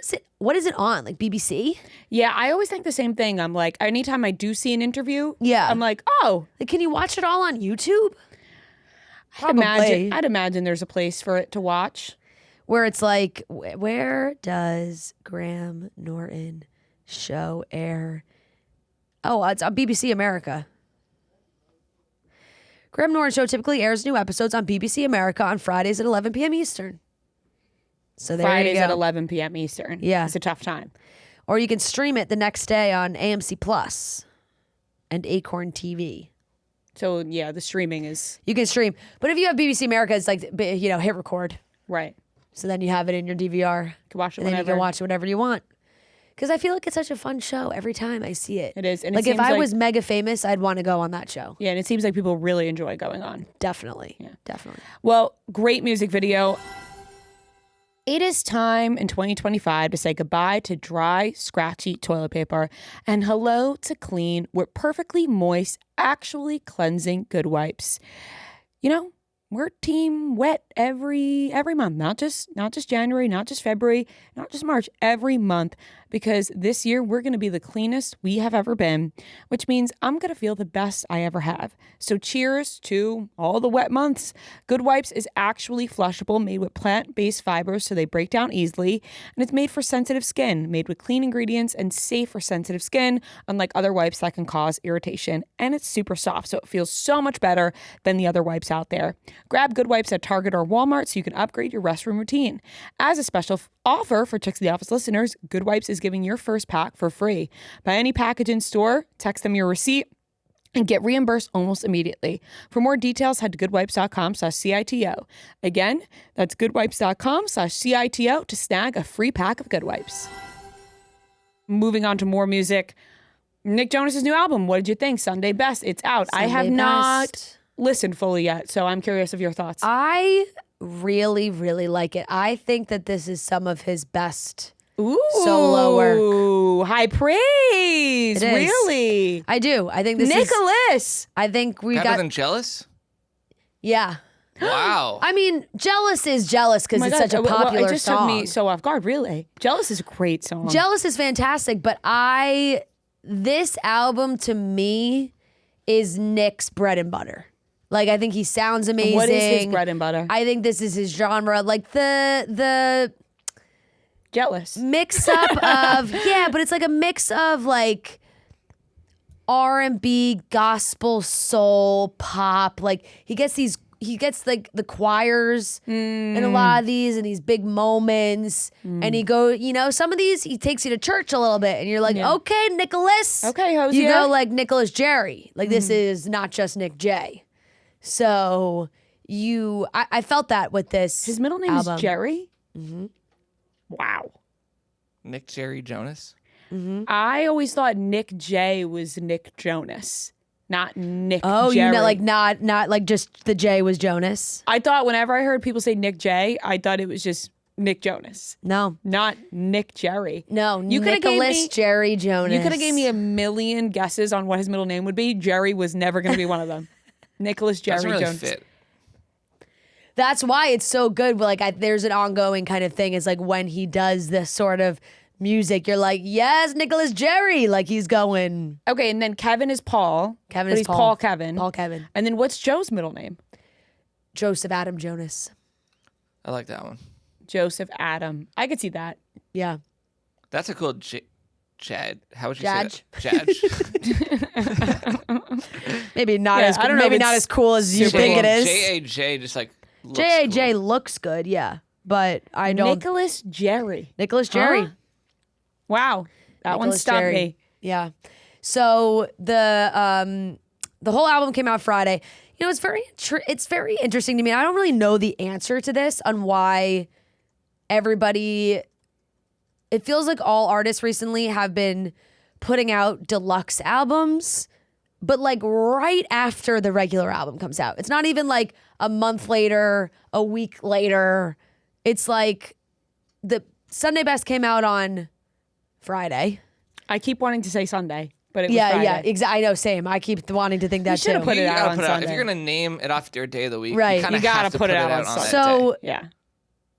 is it on? Like BBC? Yeah, I always think the same thing. I'm like, anytime I do see an interview, Yeah. I'm like, oh. Like, can you watch it all on YouTube? I'd imagine there's a place for it to watch. Where it's like, where does Graham Norton show air? Oh, it's on BBC America. Graham Norton Show typically airs new episodes on BBC America on Fridays at 11 p.m. Eastern. So there Fridays you go. at 11 p.m. Eastern. Yeah. It's a tough time. Or you can stream it the next day on AMC Plus and Acorn TV. So, yeah, the streaming is... You can stream. But if you have BBC America, it's like, hit record. Right. So then you have it in your DVR. You can watch it and then whenever. you can watch it whenever you want. Because I feel like it's such a fun show every time I see it. It is. And like it if I seems was mega famous, I'd want to go on that show. Yeah, and it seems like people really enjoy going on. Definitely. Yeah, definitely. Well, great music video. It is time in 2025 to say goodbye to dry, scratchy toilet paper and hello to clean, we're perfectly moist, actually cleansing good wipes. You know, we're team wet every month, not just January, not just February, not just March, every month, because this year we're going to be the cleanest we have ever been, which means I'm going to feel the best I ever have. So cheers to all the wet months. Good Wipes is actually flushable, made with plant-based fibers so they break down easily, and it's made for sensitive skin, made with clean ingredients and safe for sensitive skin, unlike other wipes that can cause irritation, and it's super soft, so it feels so much better than the other wipes out there. Grab Good Wipes at Target or Walmart so you can upgrade your restroom routine. As a special offer for Chicks of the Office listeners, Good Wipes is giving your first pack for free. Buy any package in store, text them your receipt, and get reimbursed almost immediately. For more details, head to goodwipes.com/CITO. Again, that's goodwipes.com/CITO to snag a free pack of Good Wipes. Moving on to more music. Nick Jonas' new album, what did you think? Sunday Best, it's out. I have not listened fully yet, so I'm curious of your thoughts. I really, really like it. I think that this is some of his best Ooh, solo work. High praise. It is. Really? I do. I think this Nicholas. I think we Better got... than Jealous? Yeah. Wow. I mean, Jealous is Jealous because it's such a popular it just song. took me so off guard, really. Jealous is a great song. Jealous is fantastic, but this album to me is Nick's bread and butter. Like, I think he sounds amazing. What is his bread and butter? I think this is his genre. Like the Jealous. mix up of but it's like a mix of like R&B, gospel, soul, pop. Like he gets like the choirs in a lot of these and these big moments. And he some of these he takes you to church a little bit and you're like, okay, Nicholas. Okay, Hosier. You go like Nicholas Jerry. Like this is not just Nick J. So I felt that with this. His middle name album. is Jerry? Mm-hmm. Wow. Nick Jerry Jonas? Mm-hmm. I always thought Nick J was Nick Jonas, not Nick Oh, Jerry. you know, like not like just the J was Jonas. I thought whenever I heard people say Nick J, I thought it was just Nick Jonas. No. Not Nick Jerry. No, You coulda gave Nicholas me- Jerry Jonas. You could have gave me a million guesses on what his middle name would be. Jerry was never going to be one of them. Nicholas Jerry Doesn't really Jones. fit. That's why it's so good. Like there's an ongoing kind of thing. It's like when he does this sort of music, you're like, yes, Nicholas Jerry. Like he's going. Okay, and then Kevin is Paul. Kevin but is he's Paul. Paul Kevin. Paul Kevin. And then what's Joe's middle name? Joseph Adam Jonas. I like that one. Joseph Adam. I could see that. Yeah. That's a cool Chad. How would you Jadge. say that? Jadge. Maybe not Yeah, as I don't know maybe if not it's as cool as you super think cool. it is. J-A-J just like looks J.A.J. cool. looks good, yeah. But I don't. Nicholas Jerry. Nicholas Jerry. Huh? Wow. That one Nicholas stumped Jerry. me. Yeah. So the whole album came out Friday. You know, it's very interesting to me. I don't really know the answer to this on why everybody. It feels like all artists recently have been putting out deluxe albums, but like right after the regular album comes out. It's not even like a month later, a week later. It's like the Sunday Best came out on Friday. I keep wanting to say Sunday, but it was Yeah, Friday. yeah, exactly. I know, same. I keep wanting to think that too. should've put it You out gotta on put it out. If Sunday. you're gonna name it off your day of the week, Right. you, kinda You gotta have to put it out on that So day. Yeah.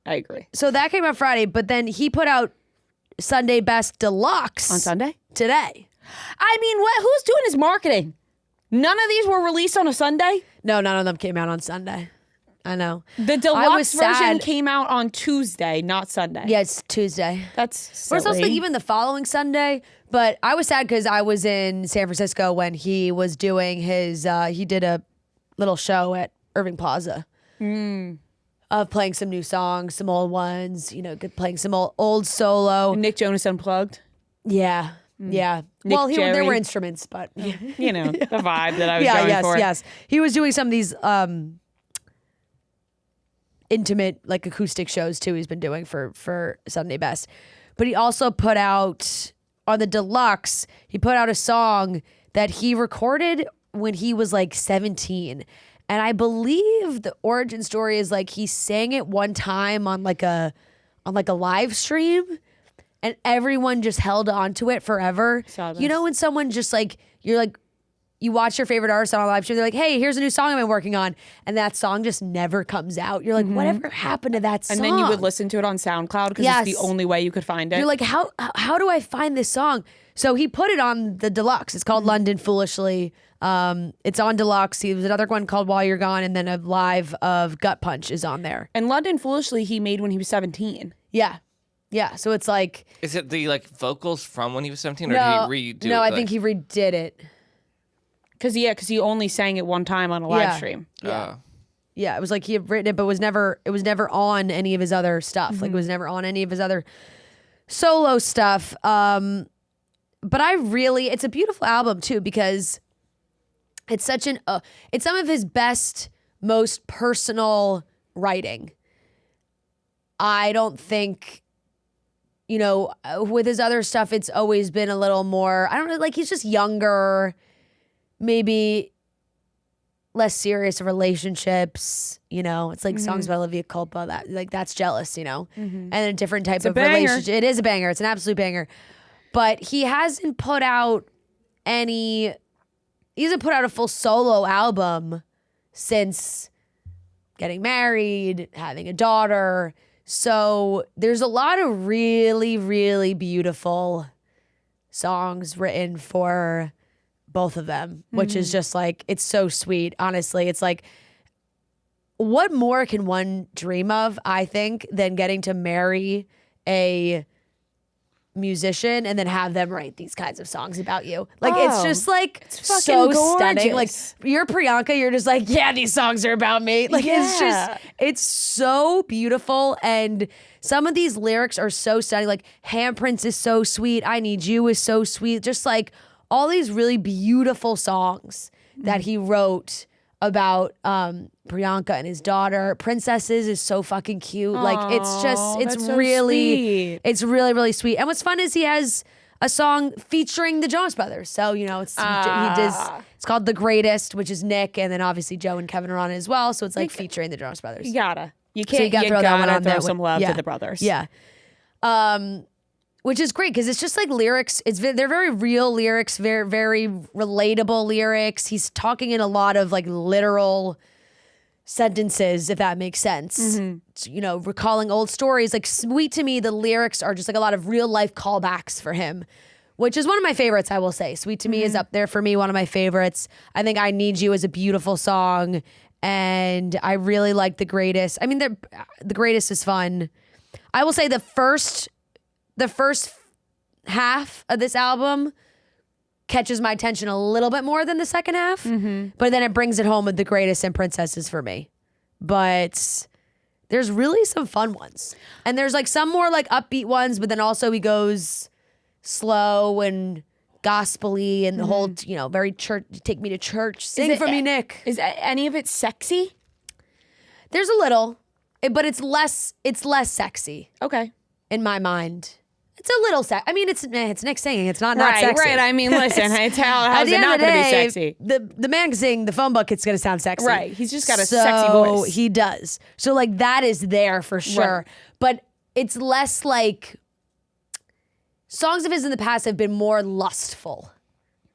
I agree. So that came out Friday, but then he put out Sunday Best Deluxe On Sunday? today. I mean, who's doing his marketing? None of these were released on a Sunday? No, none of them came out on Sunday. I know. The deluxe version came out on Tuesday, not Sunday. Yeah, it's Tuesday. That's silly. But it's also even the following Sunday. But I was sad because I was in San Francisco when he was doing his, he did a little show at Irving Plaza of playing some new songs, some old ones, playing some old solo. Nick Jonas Unplugged. Yeah. Yeah. Nick There were instruments, but. The vibe that I was going for. Yes. He was doing some of these intimate, like acoustic shows too, he's been doing for Sunday Best. But he also put out, on the deluxe, he put out a song that he recorded when he was like 17. And I believe the origin story is like he sang it one time on like a live stream, and everyone just held on to it forever. When someone just like, you're like, you watch your favorite artist on a live stream, they're like, hey, here's a new song I've been working on. And that song just never comes out. You're like, whatever happened to that song? And then you would listen to it on SoundCloud because it's the only way you could find it. You're like, how do I find this song? So he put it on the deluxe. It's called London Foolishly. It's on deluxe. There's another one called While You're Gone, and then a live of Gut Punch is on there. And London Foolishly he made when he was 17. Yeah. Yeah. So it's like... Is it the vocals from when he was 17 or did he redo it? No, I think he redid it. Because he only sang it one time on a live stream. Yeah. Yeah, it was like he had written it, but it was never on any of his other stuff. Like it was never on any of his other solo stuff. But it's a beautiful album too, because it's such it's some of his best, most personal writing. I don't think, with his other stuff, it's always been a little more, I don't know, like he's just younger, maybe less serious relationships, it's like songs by Olivia Culpa, that's Jealous, and a different type of relationship. It is a banger. It's an absolute banger. But he hasn't put out a full solo album since getting married, having a daughter. So there's a lot of really, really beautiful songs written for both of them, which is just like, it's so sweet. Honestly, it's like, what more can one dream of, I think, than getting to marry a musician and then have them write these kinds of songs about you? Like, it's just like, it's so stunning. Like, you're Priyanka, you're just like, yeah, these songs are about me. Like, it's so beautiful. And some of these lyrics are so stunning. Like, Handprints is so sweet. I Need You is so sweet. Just like all these really beautiful songs that he wrote about Priyanka and his daughter. Princesses is so fucking cute. Like, it's really, really sweet. And what's fun is he has a song featuring the Jonas Brothers. So, it's called The Greatest, which is Nick, and then obviously Joe and Kevin are on it as well. So it's like featuring the Jonas Brothers. You gotta throw some love to the brothers. Yeah. Which is great because it's just like lyrics. They're very real lyrics, very, very relatable lyrics. He's talking in a lot of like literal sentences, if that makes sense. Recalling old stories. Like, Sweet to Me, the lyrics are just like a lot of real life callbacks for him, which is one of my favorites, I will say. Sweet to Me is up there for me, one of my favorites. I think I Need You is a beautiful song, and I really like The Greatest. I mean, The Greatest is fun. I will say the first half of this album catches my attention a little bit more than the second half, but then it brings it home with The Greatest and Princesses for me. But there's really some fun ones. And there's like some more like upbeat ones, but then also he goes slow and gospel-y and the whole, very church, take me to church, sing for me, Nick. Is any of it sexy? There's a little, but it's less sexy. Okay. In my mind. It's a little sexy. I mean, it's Nick singing. It's not sexy. Right. I mean, listen, how's it not going to be sexy? The man singing the phone book, it's going to sound sexy. Right. He's just got a sexy voice. He does. So like that is there for sure. Right. But it's less like, songs of his in the past have been more lustful,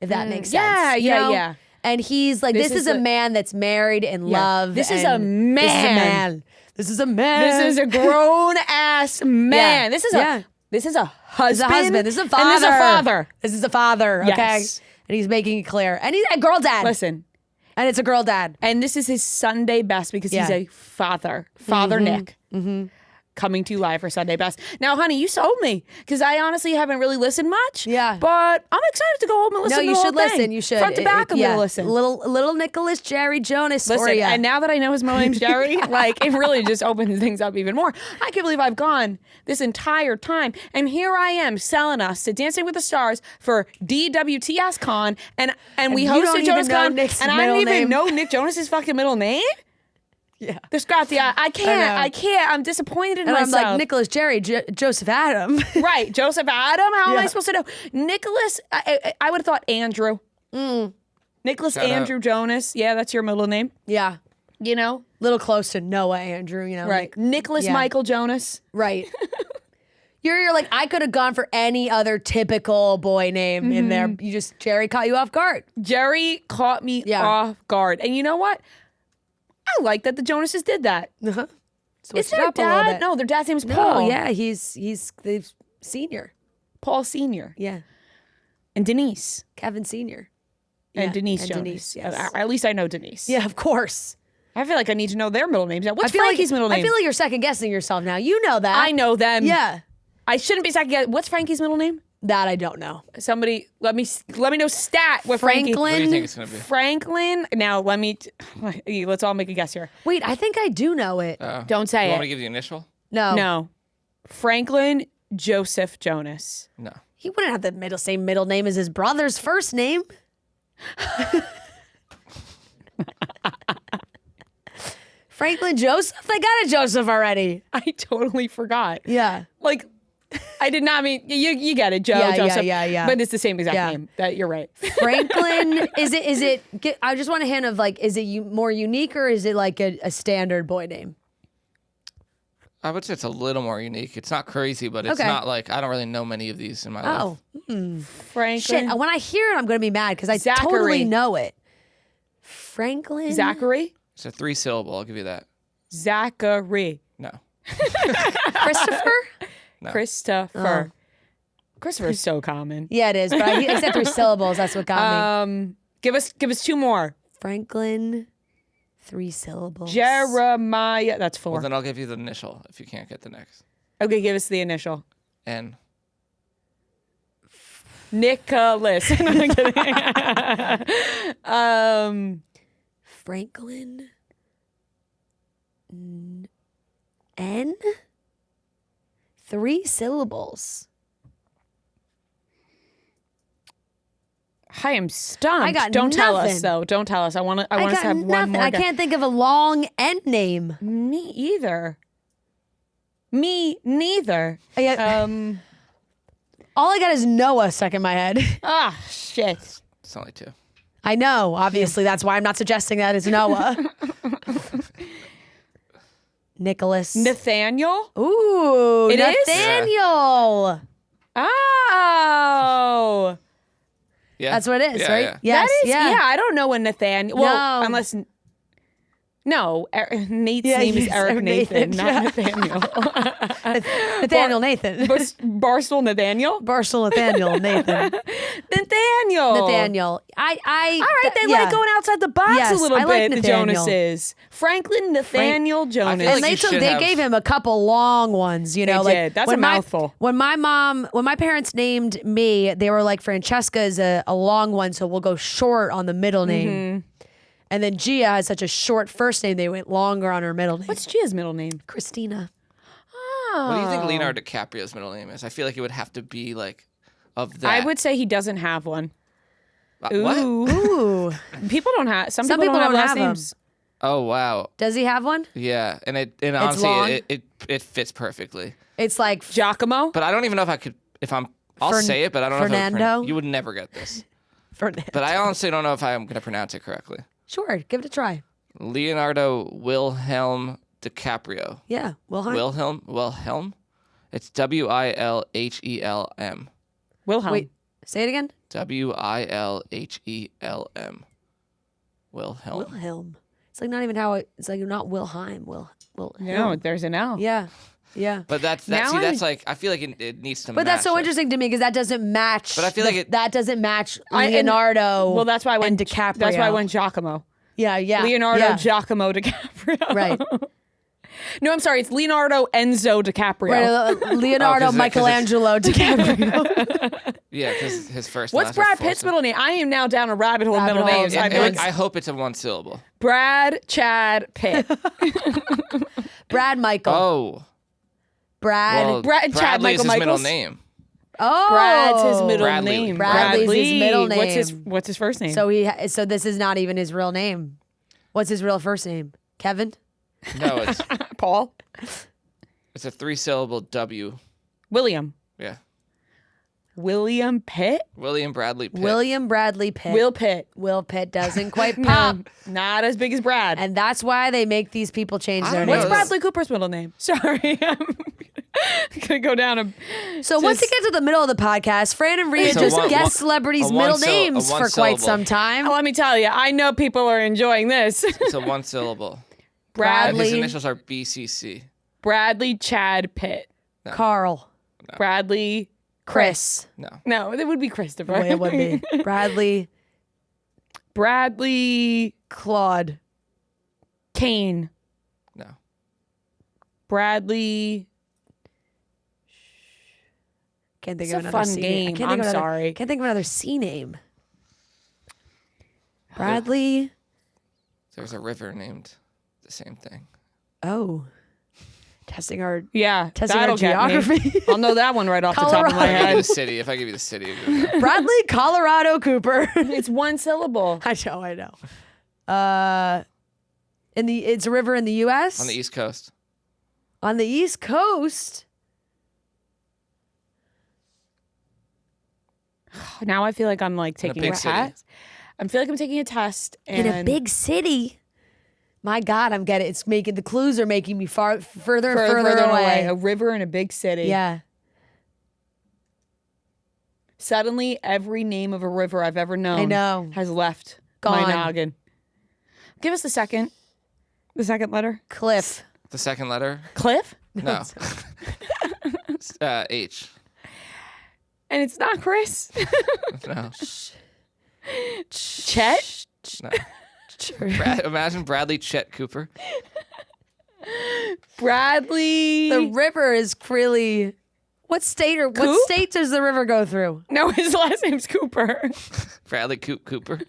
if that makes sense. Yeah. And he's like, this is a man that's married in love. This is a man. This is a man. This is a grown ass man. This is a husband. This is a husband. This is a father. And this is a father. This is a father. Okay. Yes. And he's making it clear. And he's a girl dad. Listen. And it's a girl dad. And this is his Sunday best because he's a father. Father Nick. Coming to you live for Sunday Best. Now, honey, you sold me because I honestly haven't really listened much. Yeah. But I'm excited to go home and listen to the whole thing. No, you should listen. You should. Front to back, I'm going to listen. Little Nicholas Jerry Jonas for Listen, you. and now that I know his middle name's Jerry, like, it really just opens things up even more. I can't believe I've gone this entire time. And here I am selling us to Dancing with the Stars for DWTS Con. And we hosted Jonas Con. And I don't even know Nick Jonas's fucking middle name. Yeah. There's got the I can't. I'm disappointed in myself. I'm like, Nicholas Jerry, Joseph Adam. Right. Joseph Adam? How am I supposed to know? Nicholas, I would have thought Andrew. Nicholas Andrew Jonas. Yeah, that's your middle name. Yeah. You know? Little close to Noah Andrew, you know. Right. Nicholas Michael Jonas. Right. You're like, I could have gone for any other typical boy name in there. You just, Jerry caught you off guard. Jerry caught me off guard. And you know what? I like that the Jonases did that. Is their dad? No, their dad's name is Paul. Oh, yeah, he's the senior. Paul Senior. Yeah. And Denise. Kevin Senior. And Denise and Jonas. Denise, Yeah, at least I know Denise. Yeah, of course. I feel like I need to know their middle names now. What's Frankie's middle name? I feel like you're second guessing yourself now. You know that. I know them. Yeah. I shouldn't be second guessing. What's Frankie's middle name? That I don't know. Somebody, let me know stat with Frankie. What do you think it's going to be? Franklin. Now, let's all make a guess here. Wait, I think I do know it. Don't say You it. want me to give you the initial? No. Franklin Joseph Jonas. No. He wouldn't have the same middle name as his brother's first name. Franklin Joseph? They got a Joseph already. I totally forgot. Yeah. Like, I did not mean, you get it, Joe, Joseph. Yeah. But it's the same exact name. You're right. Franklin, is it, I just want a hint of like, is it more unique or is it like a standard boy name? I would say it's a little more unique. It's not crazy, but it's not like, I don't really know many of these in my life. Franklin. Shit, when I hear it, I'm going to be mad because I Zachary. totally know it. Franklin. Zachary? It's a 3-syllable, I'll give you that. Zachary. No. Christopher? No. Christopher. Christopher is so common. Yeah, it is. But I said 3 syllables. That's what got me. Give us 2 more. Franklin, 3 syllables. Jeremiah. That's 4. Well, then I'll give you the initial if you can't get the next. Okay, give us the initial. N. Nicholas. No, I'm kidding. Franklin. N. 3 syllables. I am stumped. I got Don't tell us nothing. though. Don't tell us. I want us to have one more. I can't think of a long N name. Me either. Me neither. All I got is Noah stuck in my head. Ah, shit. It's only 2. I know. Obviously, that's why I'm not suggesting that it's Noah. Nicholas. Nathaniel? Ooh, It is? Nathaniel. Oh. Yeah. That's what it is, right? Yeah. Yes, That is, yeah, I don't know when Nathaniel, well, No. unless, no, Nate's Yeah, name is he's Eric Eric Nathan, Nathan, not Nathaniel. Nathaniel Nathan. Barstool Nathaniel? Barstool Nathaniel Nathan. Nathaniel. Nathaniel. All right, they like going outside the box Yes, a little I like bit, the Nathaniel. Jonases. Franklin Nathaniel Jonas. feel And like you should they have- gave him a couple long ones, you know. They like did. That's when a mouthful. When my parents named me, they were like, Francesca is a long one, so we'll go short on the middle name. Mm-hmm. And then Gia has such a short first name, they went longer on her middle name. What's Gia's middle name? Christina? What do you think Leonardo DiCaprio's middle name is? I feel like it would have to be like of that. I would say he doesn't have one. What? Ooh. People don't have, some Some people don't have last them. names. Oh wow. Does he have one? Yeah, and long? honestly, it fits perfectly. It's like Giacomo? But I don't even know if I could. I'll say it, but I don't know Fernando? if you would never get this. Fernando. But I honestly don't know if I'm going to pronounce it correctly. Sure, give it a try. Leonardo Wilhelm DiCaprio. Yeah, Wilhelm. It's Wilhelm. Wilhelm. Wait, say it again. Wilhelm. Wilhelm. It's like not even how it's like not Wilhelm. No, there's an L. Yeah. Yeah. But that's like, I feel like it needs to match. But that's so like, interesting to me because that doesn't match. But I feel like that doesn't match Leonardo. Well, that's why I went DiCaprio. That's why I went Giacomo. Yeah. Leonardo Giacomo DiCaprio. Right. No, I'm sorry. It's Leonardo Enzo DiCaprio. Right, Leonardo Michelangelo DiCaprio. Yeah, because his first. What's Brad Pitt's middle name? I am now down a rabbit hole of middle names. I hope it's a one syllable. Brad Chad Pitt. Brad Michael. Oh. Brad Chad Bradley is Michael his middle Michaels. name. Oh. Brad's his middle Bradley. name. Bradley's his middle name. What's his first name? So this is not even his real name. What's his real first name? Kevin? No, it's Paul. It's a 3-syllable W. William. Yeah. William Pitt. William Bradley Pitt. William Bradley Pitt. Will Pitt. Will Pitt doesn't quite pop. Not as big as Brad. And that's why they make these people change their What's names. Bradley Cooper's middle name? Sorry. I'm gonna go down a. So once it gets to the middle of the podcast, Fran and Rhea just guess celebrities' middle names for quite some time. Let me tell you, I know people are enjoying this. It's a 1 syllable. Bradley. His initials are BCC. Bradley Chad Pitt. No. Carl. No. Bradley Chris. No, it would be Christopher. It would be. Bradley Claude. Kane. No. Bradley. Can't think It's of a another fun C game. name. I'm sorry. Can't think of another C name. Bradley. There's a river named the same thing. Oh. Testing our that'll geography. Get me. I'll know that one right off the top of my If I give you head. the city, Bradley Colorado Cooper. It's 1 syllable. I know. It's a river in the U.S. On the East Coast. On the East Coast. Now I feel like I'm like taking a big city. test. I feel like I'm taking a test In a big city. My God, I'm getting it's making the clues are making me further and further away. A river in a big city. Yeah. Suddenly, every name of a river I've ever known has left Gone. my noggin. Give us the second letter. Cliff. The second letter? Cliff? No. H. And it's not Chris. No. Chet? No. Imagine Bradley Chet Cooper. Bradley. The river is really. What state does the river go through? No, his last name's Cooper. Bradley Cooper.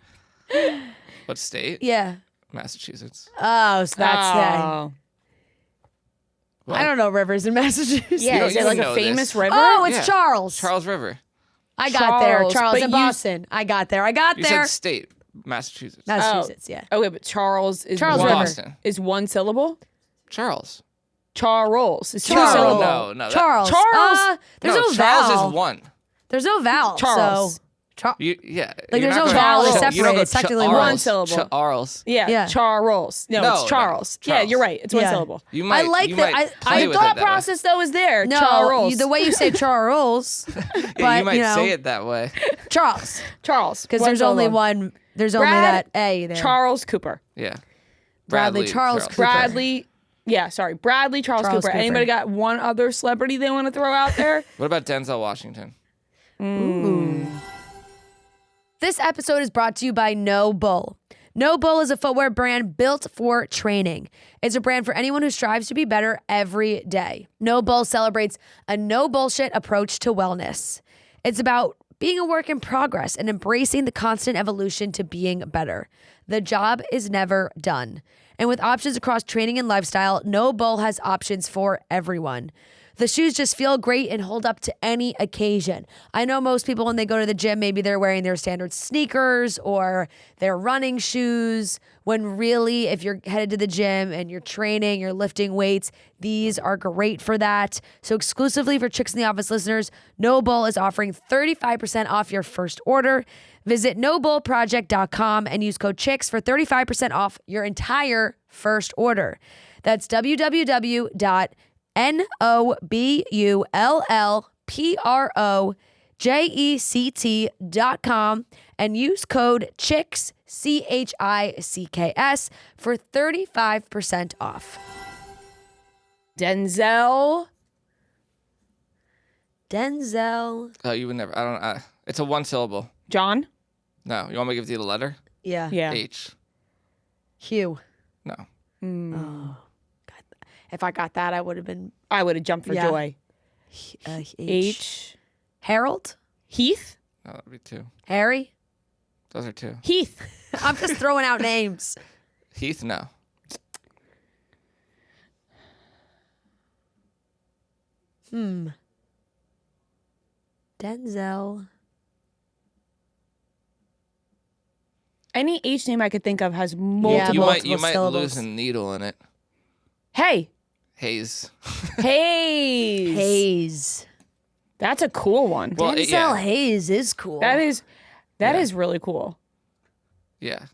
What state? Yeah. Massachusetts. Oh, so that's What? I don't know rivers in Massachusetts. Yeah, is it like know a famous this. river? Oh, it's Yeah. Charles. Charles River. I got there. Charles but in you- Boston. I got there. You said state. Massachusetts. Massachusetts, yeah. Okay, but Charles is Charles one, River. Boston. is 1 syllable. Charles. Charles is 2 Charles. syllable. No. Charles. Charles. There's no Charles vowel. is 1. There's no vowel. Charles. So, Yeah. Like, you're there's not no going- vowel Charles. separate. You don't go It's technically Charles. 1 syllable. Charles. Yeah, Charles. No, No, it's Charles. no, Yeah, Charles. you're right. It's 1 Yeah. syllable. You might. I like you that. might I play with Thought it that way. process though is there. No, Charles. the way you say Charles, but Yeah, you might know, say it that way. Charles, Charles. because 1 there's only syllable. one. There's only Brad, that A there. Charles Cooper. Yeah. Bradley Charles Cooper. Bradley. Yeah, sorry. Bradley Charles Cooper. Cooper. Anybody got one other celebrity they want to throw out there? What about Denzel Washington? This episode is brought to you by No Bull. No Bull is a footwear brand built for training. It's a brand for anyone who strives to be better every day. No Bull celebrates a no bullshit approach to wellness. It's about being a work in progress and embracing the constant evolution to being better. The job is never done. And with options across training and lifestyle, No Bull has options for everyone. The shoes just feel great and hold up to any occasion. I know most people when they go to the gym, maybe they're wearing their standard sneakers or their running shoes, when really if you're headed to the gym and you're training, you're lifting weights, these are great for that. So exclusively for Chicks in the Office listeners, No Bull is offering 35% off your first order. Visit nobullproject.com and use code CHICKS for 35% off your entire first order. That's www.nobullproject.com and use code CHICKS, CHICKS for 35% off. Denzel. Oh, you would never. I don't. It's a one syllable. John. No, you want me to give you the letter? Yeah. H. Hugh. No. Oh, God. If I got that, I would have been. I would have jumped for joy. H. Harold. Heath. No, that'd be 2. Harry. Those are 2. Heath. I'm just throwing out names. Heath. No. Denzel. Any H name I could think of has multiple. You might syllables. lose a needle in it. Hey. Hayes. Hayes. That's a cool one. Well, Denzel Hayes is cool. That is really cool. Yeah.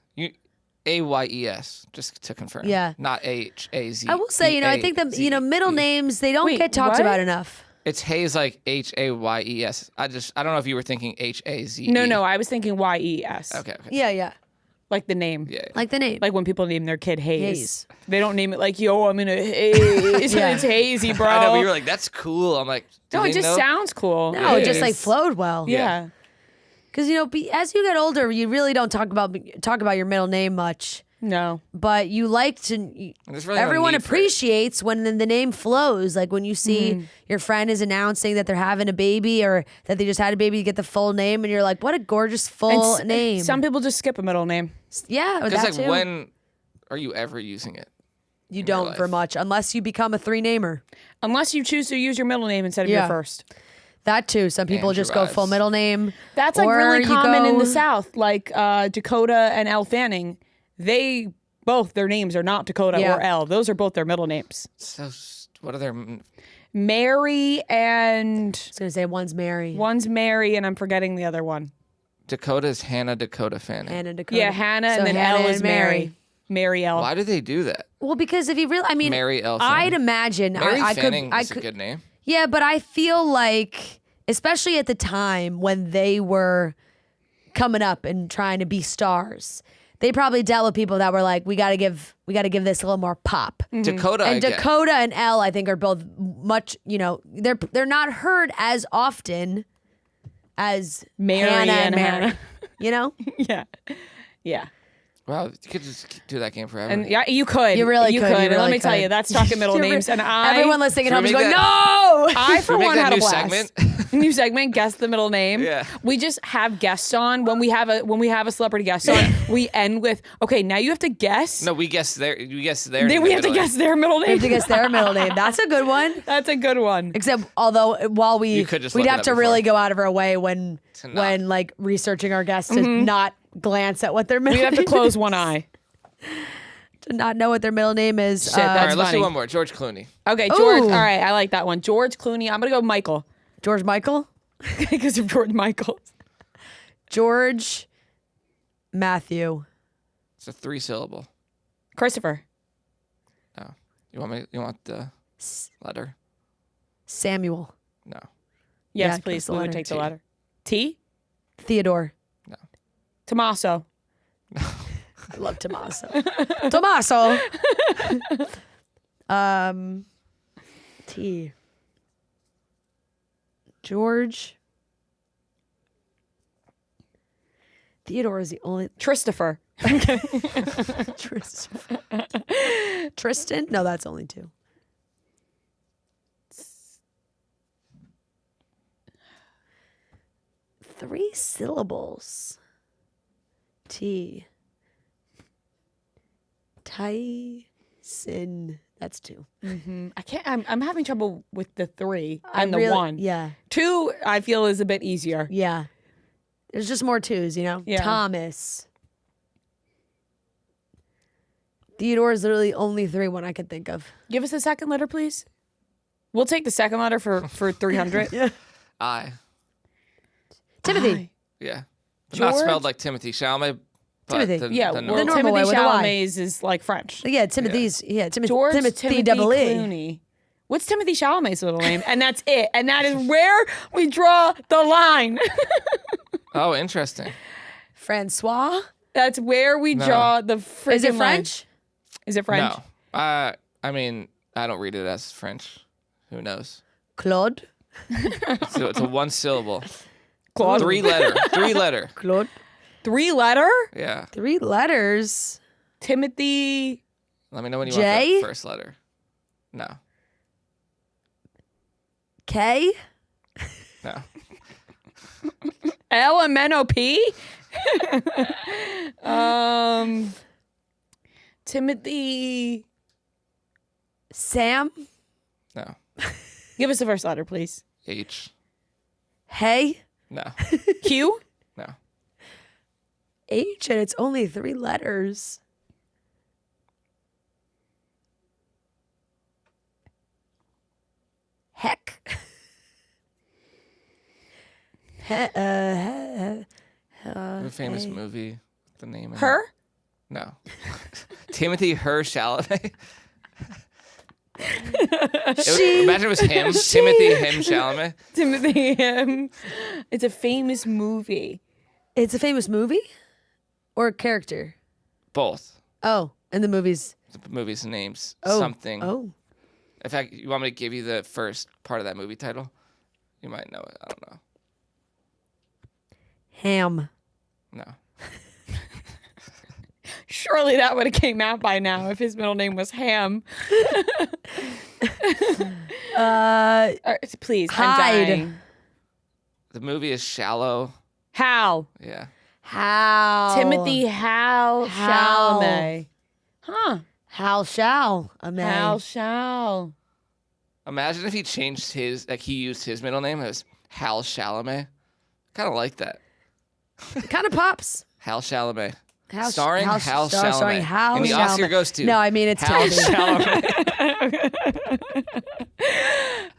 AYES, just to confirm. Yeah. Not HAZ. I will say, I think the middle names, they don't get talked about enough. It's Hayes like HAYES. I don't know if you were thinking HAZE. No, I was thinking YES. Okay. Yeah. Like the name. Yeah. Like the name. Like when people name their kid Hayes. They don't name it like, yo, I'm in a haze. It's hazy, bro. I know, but you were like, that's cool. I'm like, no, it just sounds cool. No, it just like flowed well. Yeah. Because, as you get older, you really don't talk about your middle name much. No. But you like to, really everyone no need appreciates when the name flows. Like when you see your friend is announcing that they're having a baby or that they just had a baby, you get the full name and you're like, what a gorgeous full name. Some people just skip a middle name. Yeah, or Because that too. when are you ever using it? You don't for much unless you become a 3-namer. Unless you choose to use your middle name instead of your first. That too. Some people just go full middle name. That's like really common in the South. Like Dakota and Elle Fanning, their names are not Dakota or Elle. Those are both their middle names. So what are their... Mary and... I was going to say one's Mary. One's Mary and I'm forgetting the other one. Dakota is Hannah Dakota Fanning. Hannah Dakota. Yeah, Hannah, and then Elle is Mary. Mary Elle. Why do they do that? Well, because if you really, Mary Elle Fanning. I'd imagine Mary I Fanning could. is a good name. Yeah, but I feel like, especially at the time when they were coming up and trying to be stars, they probably dealt with people that were like, we got to give this a little more pop. Dakota And Dakota and Elle, I think, are both much. They're not heard as often as Mary Hannah and Mary. Yeah. Well, you could just do that game forever. And yeah, you could. You really could. And let me tell you, that's talking middle names. And everyone listening at home is going, no! I, for one, had a blast. Segment? New segment, guess the middle name. Yeah. We just have guests on. When we have a celebrity guest on, we end with, okay, now you have to guess. No, we guess their. Then we have to guess their middle name. We have to guess their middle name. That's a good one. That's a good one. Except, although while we'd have to really go out of our way when like researching our guests to not glance at what their middle name is. We have to close one eye. To not know what their middle name is. Shit, that's All right, let's funny. do one more. George Clooney. Okay, George. All right, I like that one. George Clooney. I'm going to go Michael. George Michael? Because of George Michael. George Matthew. It's a 3-syllable. Christopher. No. You want the letter? Samuel. No. Yes, Yeah, please. the We would letter. take the letter. T? Theodore. No. Tommaso. I love Tommaso. Tommaso. T. George. Theodore is the only. Christopher. Tristan? No, that's only 2. Three syllables. T. Tyson. That's 2. I can't. I'm having trouble with the 3 and the 1. Yeah. 2, I feel, is a bit easier. Yeah. There's just more 2s, Yeah. Thomas. Theodore is literally only 3 one I could think of. Give us the second letter, please. We'll take the second letter for 300. Yeah. I. Timothy. Yeah. But not George? spelled like Timothy Chalamet. But Timothy. Yeah, the well, normal- normal way Timothy with a Y. Chalamet is like French. Yeah, Timothy's. Yeah, George Timothy double E. Clooney. What's Timothy Chalamet's little name? And that's it. And that is where we draw the line. Oh, interesting. Francois. That's where we draw the freaking Is it line. French? Is it French? No. I mean, I don't read it as French. Who knows? Claude? So it's a one syllable. Claude. Three letter. Claude? 3 letter? Yeah. 3 letters. Timothy. Let me know when you J? want the first letter. No. K? No. LMNOP? Timothy. Sam? No. Give us the first letter, please. H. Hey? No. Q? No. H, and it's only 3 letters. Heck. A famous movie with the name. Her? No. Timothy Her Chalamet. Imagine it was him. Timothy Him Chalamet. Timothy him. It's a famous movie. It's a famous movie? Or a character? Both. Oh, and the movie's... The movie's names. Oh. Something. Oh. In fact, you want me to give you the first part of that movie title? You might know it. I don't know. Ham. No. Surely that would have came out by now if his middle name was Ham. Please, Hyde. I'm dying. The movie is Shallow. Hal. Yeah. How? Timothy Hal Hal. Chalamet. Huh. Hal shall. A man. Hal Shal. Imagine if he changed his, like he used his middle name as Hal Chalamet. Kind of like that. Kind of pops. Hal Chalamet. Hal, Starring Hal Chalamet. Starring Hal And the Oscar Chalamet. goes to No, I mean it's Hal Timothy. Chalamet.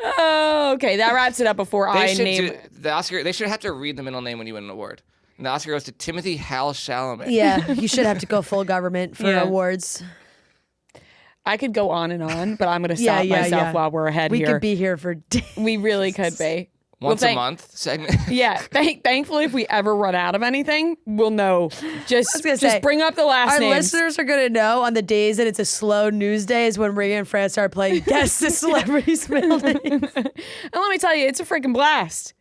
Oh, okay. That wraps it up before I name. The Oscar. They should have to read the middle name when you win an award. And the Oscar goes to Timothy Hal Chalamet. Yeah, you should have to go full government for Yeah. awards. I could go on and on, but I'm going to Yeah, stop yeah, myself yeah. while we're ahead We here. could be here for days. We really could be. Once a month segment. Yeah. Thankfully, if we ever run out of anything, we'll know. Just bring up the last Our names. listeners are going to know on the days that it's a slow news day is when Reagan and Fran start playing Guess the Celebrity's Middle Name. And let me tell you, it's a freaking blast.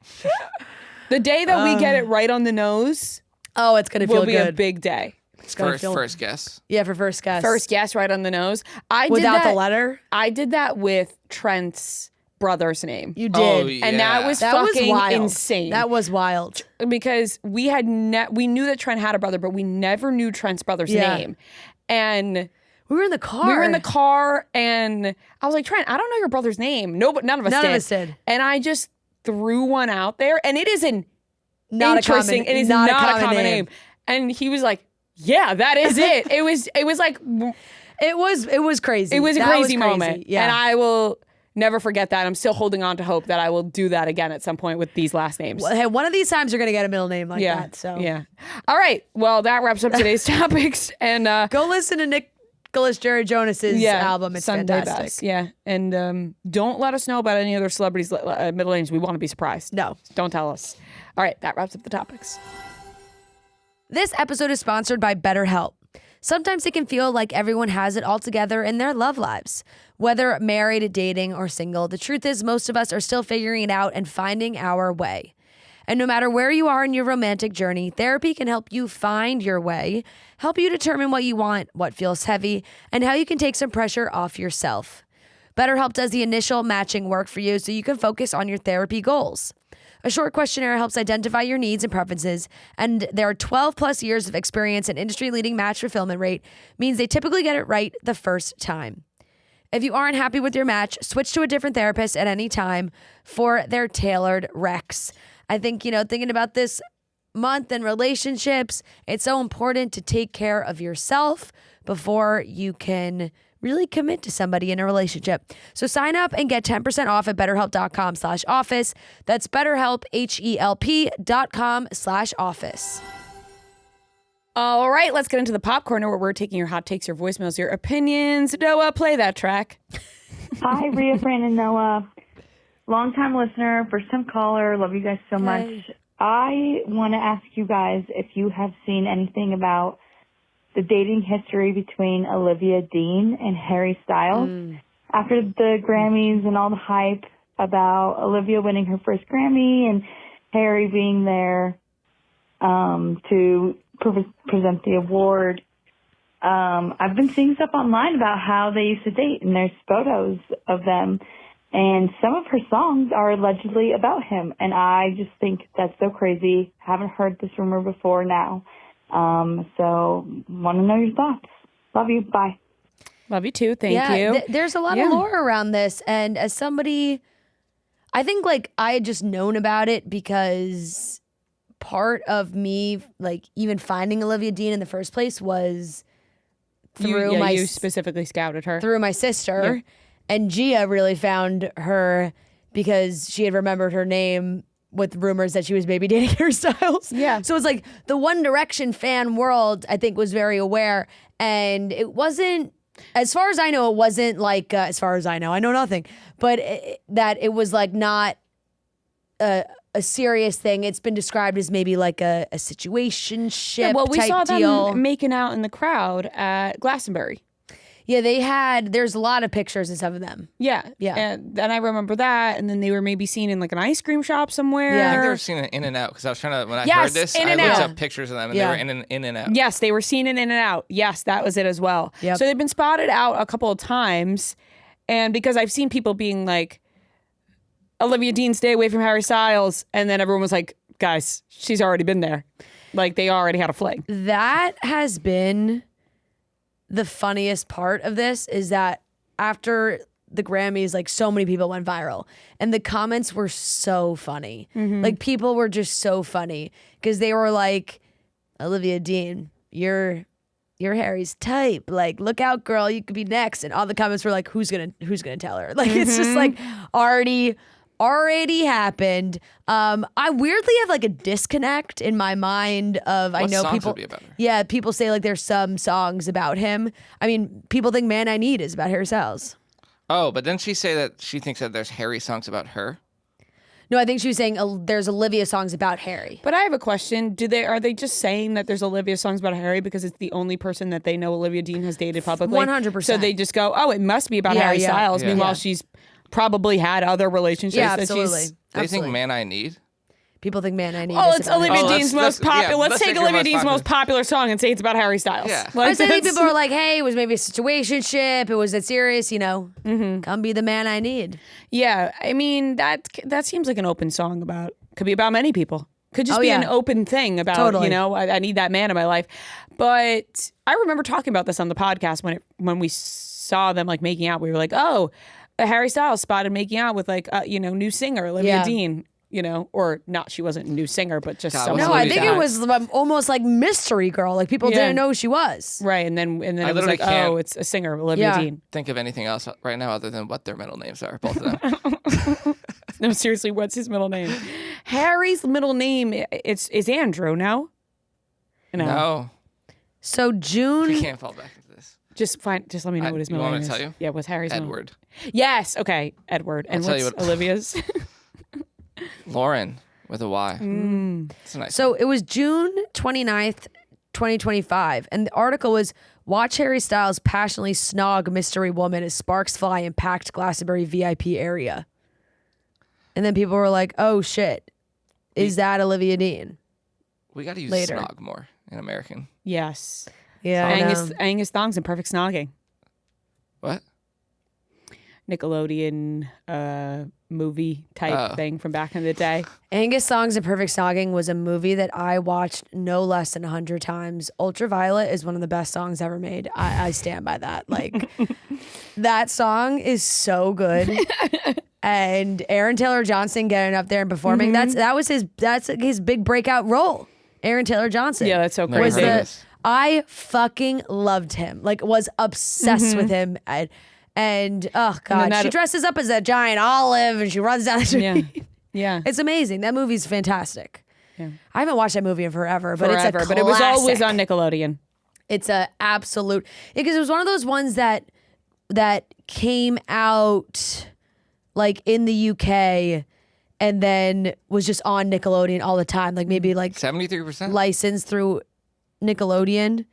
The day that we get it right on the nose Oh, it's going to feel will be good. a big day. First guess. Yeah, for first guess. First guess right on the nose. Without the letter? I did that with Trent's brother's name. You did. Oh, yeah. And that was That was fucking wild. insane. That was wild. Because we knew that Trent had a brother, but we never knew Trent's brother's name. And We were in the car. we were in the car, and I was like, Trent, I don't know your brother's name. No, but none of us did. And I just threw one out there, and it is it is not a common name. And he was like, yeah, that is it. It was like It was crazy. it was a crazy moment. Yeah. And I will never forget that. I'm still holding on to hope that I will do that again at some point with these last names. Well, hey, one of these times you're going to get a middle name like that. So yeah. All right. Well, that wraps up today's topics. And go listen to Nicholas Jerry Jonas's album. It's Sunday fantastic. Best. Yeah. And don't let us know about any other celebrities' middle names. We want to be surprised. No. Don't tell us. All right. That wraps up the topics. This episode is sponsored by BetterHelp. Sometimes it can feel like everyone has it all together in their love lives. Whether married, dating, or single, the truth is most of us are still figuring it out and finding our way. And no matter where you are in your romantic journey, therapy can help you find your way, help you determine what you want, what feels heavy, and how you can take some pressure off yourself. BetterHelp does the initial matching work for you so you can focus on your therapy goals. A short questionnaire helps identify your needs and preferences, and their 12 plus years of experience and industry-leading match fulfillment rate means they typically get it right the first time. If you aren't happy with your match, switch to a different therapist at any time for their tailored recs. I think, thinking about this month in relationships, it's so important to take care of yourself before you can really commit to somebody in a relationship. So sign up and get 10% off at betterhelp.com/office. That's BetterHelp, HELP.com/office. All right. Let's get into the pop corner where we're taking your hot takes, your voicemails, your opinions. Noah, play that track. Hi, Rhea, Fran, and Noah. Long-time listener, first-time caller. Love you guys so much. I want to ask you guys if you have seen anything about the dating history between Olivia Dean and Harry Styles. After the Grammys and all the hype about Olivia winning her first Grammy and Harry being there to present the award, I've been seeing stuff online about how they used to date, and there's photos of them. And some of her songs are allegedly about him, and I just think that's so crazy. Haven't heard this rumor before now. So want to know your thoughts. Love you. Bye. Love you too. Thank you. There's a lot of lore around this, and as somebody, I think like I had just known about it because part of me, like even finding Olivia Dean in the first place was through you specifically scouted her through my sister. Yeah. And Gia really found her because she had remembered her name with rumors that she was maybe dating Harry Styles. Yeah. So it's like the One Direction fan world, I think, was very aware. And it wasn't, as far as I know, it wasn't like, as far as I know nothing, but that it was like not a serious thing. It's been described as maybe like a situationship well, we type saw deal. them making out in the crowd at Glastonbury. Yeah, there's a lot of pictures and stuff of them. Yeah. Yeah. And I remember that. And then they were maybe seen in like an ice cream shop somewhere. Yeah. I think they were seen in In-N-Out because I was trying to, when I heard this, I looked up pictures of them and they were in In-N-Out. Yes, they were seen in In-N-Out. Yes, that was it as well. Yep. So they've been spotted out a couple of times. And because I've seen people being like, Olivia Dean, stay away from Harry Styles. And then everyone was like, guys, she's already been there. Like they already had a fling. That has been the funniest part of this is that after the Grammys, like so many people went viral and the comments were so funny. Mm-hmm. Like people were just so funny because they were like, Olivia Dean, you're Harry's type. Like, look out, girl, you could be next. And all the comments were like, who's gonna tell her? Like, it's just like already happened. I weirdly have like a disconnect in my mind of What I know songs people. would be about her? Yeah, people say like there's some songs about him. I mean, people think "Man I Need" is about Harry Styles. Oh, but didn't she say that she thinks that there's Harry songs about her? No, I think she was saying there's Olivia songs about Harry. But I have a question. Are they just saying that there's Olivia songs about Harry because it's the only person that they know Olivia Dean has dated publicly? 100%. So they just go, oh, it must be about Harry Styles. Yeah. Meanwhile, she's probably had other relationships. Yeah, that absolutely. she's... They think "Man I Need"? People think "Man I Need." Oh, is it's about Olivia Harry. Dean's most popular. Let's take her Olivia most Dean's popular. most popular song and say it's about Harry Styles. Yeah. I think people are like, hey, it was maybe a situationship. It was that serious, Come be the man I need. Yeah, I mean that seems like an open song could be about many people. Could just be an open thing about Totally. I need that man in my life. But I remember talking about this on the podcast when we saw them like making out. We were like, oh, Harry Styles spotted making out with like new singer Olivia Dean. Or not. She wasn't a new singer, but just someone. No, I think it was almost like mystery girl. Like people didn't know who she was. Right, and then it was literally like, oh, it's a singer, Olivia Dean. Think of anything else right now other than what their middle names are, both of them. No, seriously, what's his middle name? Harry's middle name is Andrew. No. So June. We can't fall back into this. Just let me know what his middle name is. You want me to tell you? Yeah, what's Harry's Edward. middle? Yes. Okay, Edward. And I'll tell what's you Olivia's? Lauren with a Y. It's a nice. So it was June 29th, 2025. And the article was, watch Harry Styles passionately snog mystery woman as sparks fly in packed Glastonbury VIP area. And then people were like, oh shit, is that Olivia Dean? We got to use later. snog more in American. Yes. Yeah, Angus Thongs and Perfect Snogging. What? Nickelodeon movie type thing from back in the day. Angus Songs and Perfect Snogging was a movie that I watched no less than 100 times. Ultraviolet is one of the best songs ever made. I stand by that. Like, that song is so good. And Aaron Taylor Johnson getting up there and performing, that's his big breakout role. Aaron Taylor Johnson. Yeah, that's so Never crazy. heard of this. I fucking loved him. Like, was obsessed with him. And oh god, she dresses up as a giant olive and she runs down the street. Yeah. It's amazing. That movie's fantastic. Yeah. I haven't watched that movie in forever, but it's a classic. But it was always on Nickelodeon. It's a absolute, because it was one of those ones that came out like in the UK and then was just on Nickelodeon all the time. Like maybe like 73% licensed through Nickelodeon.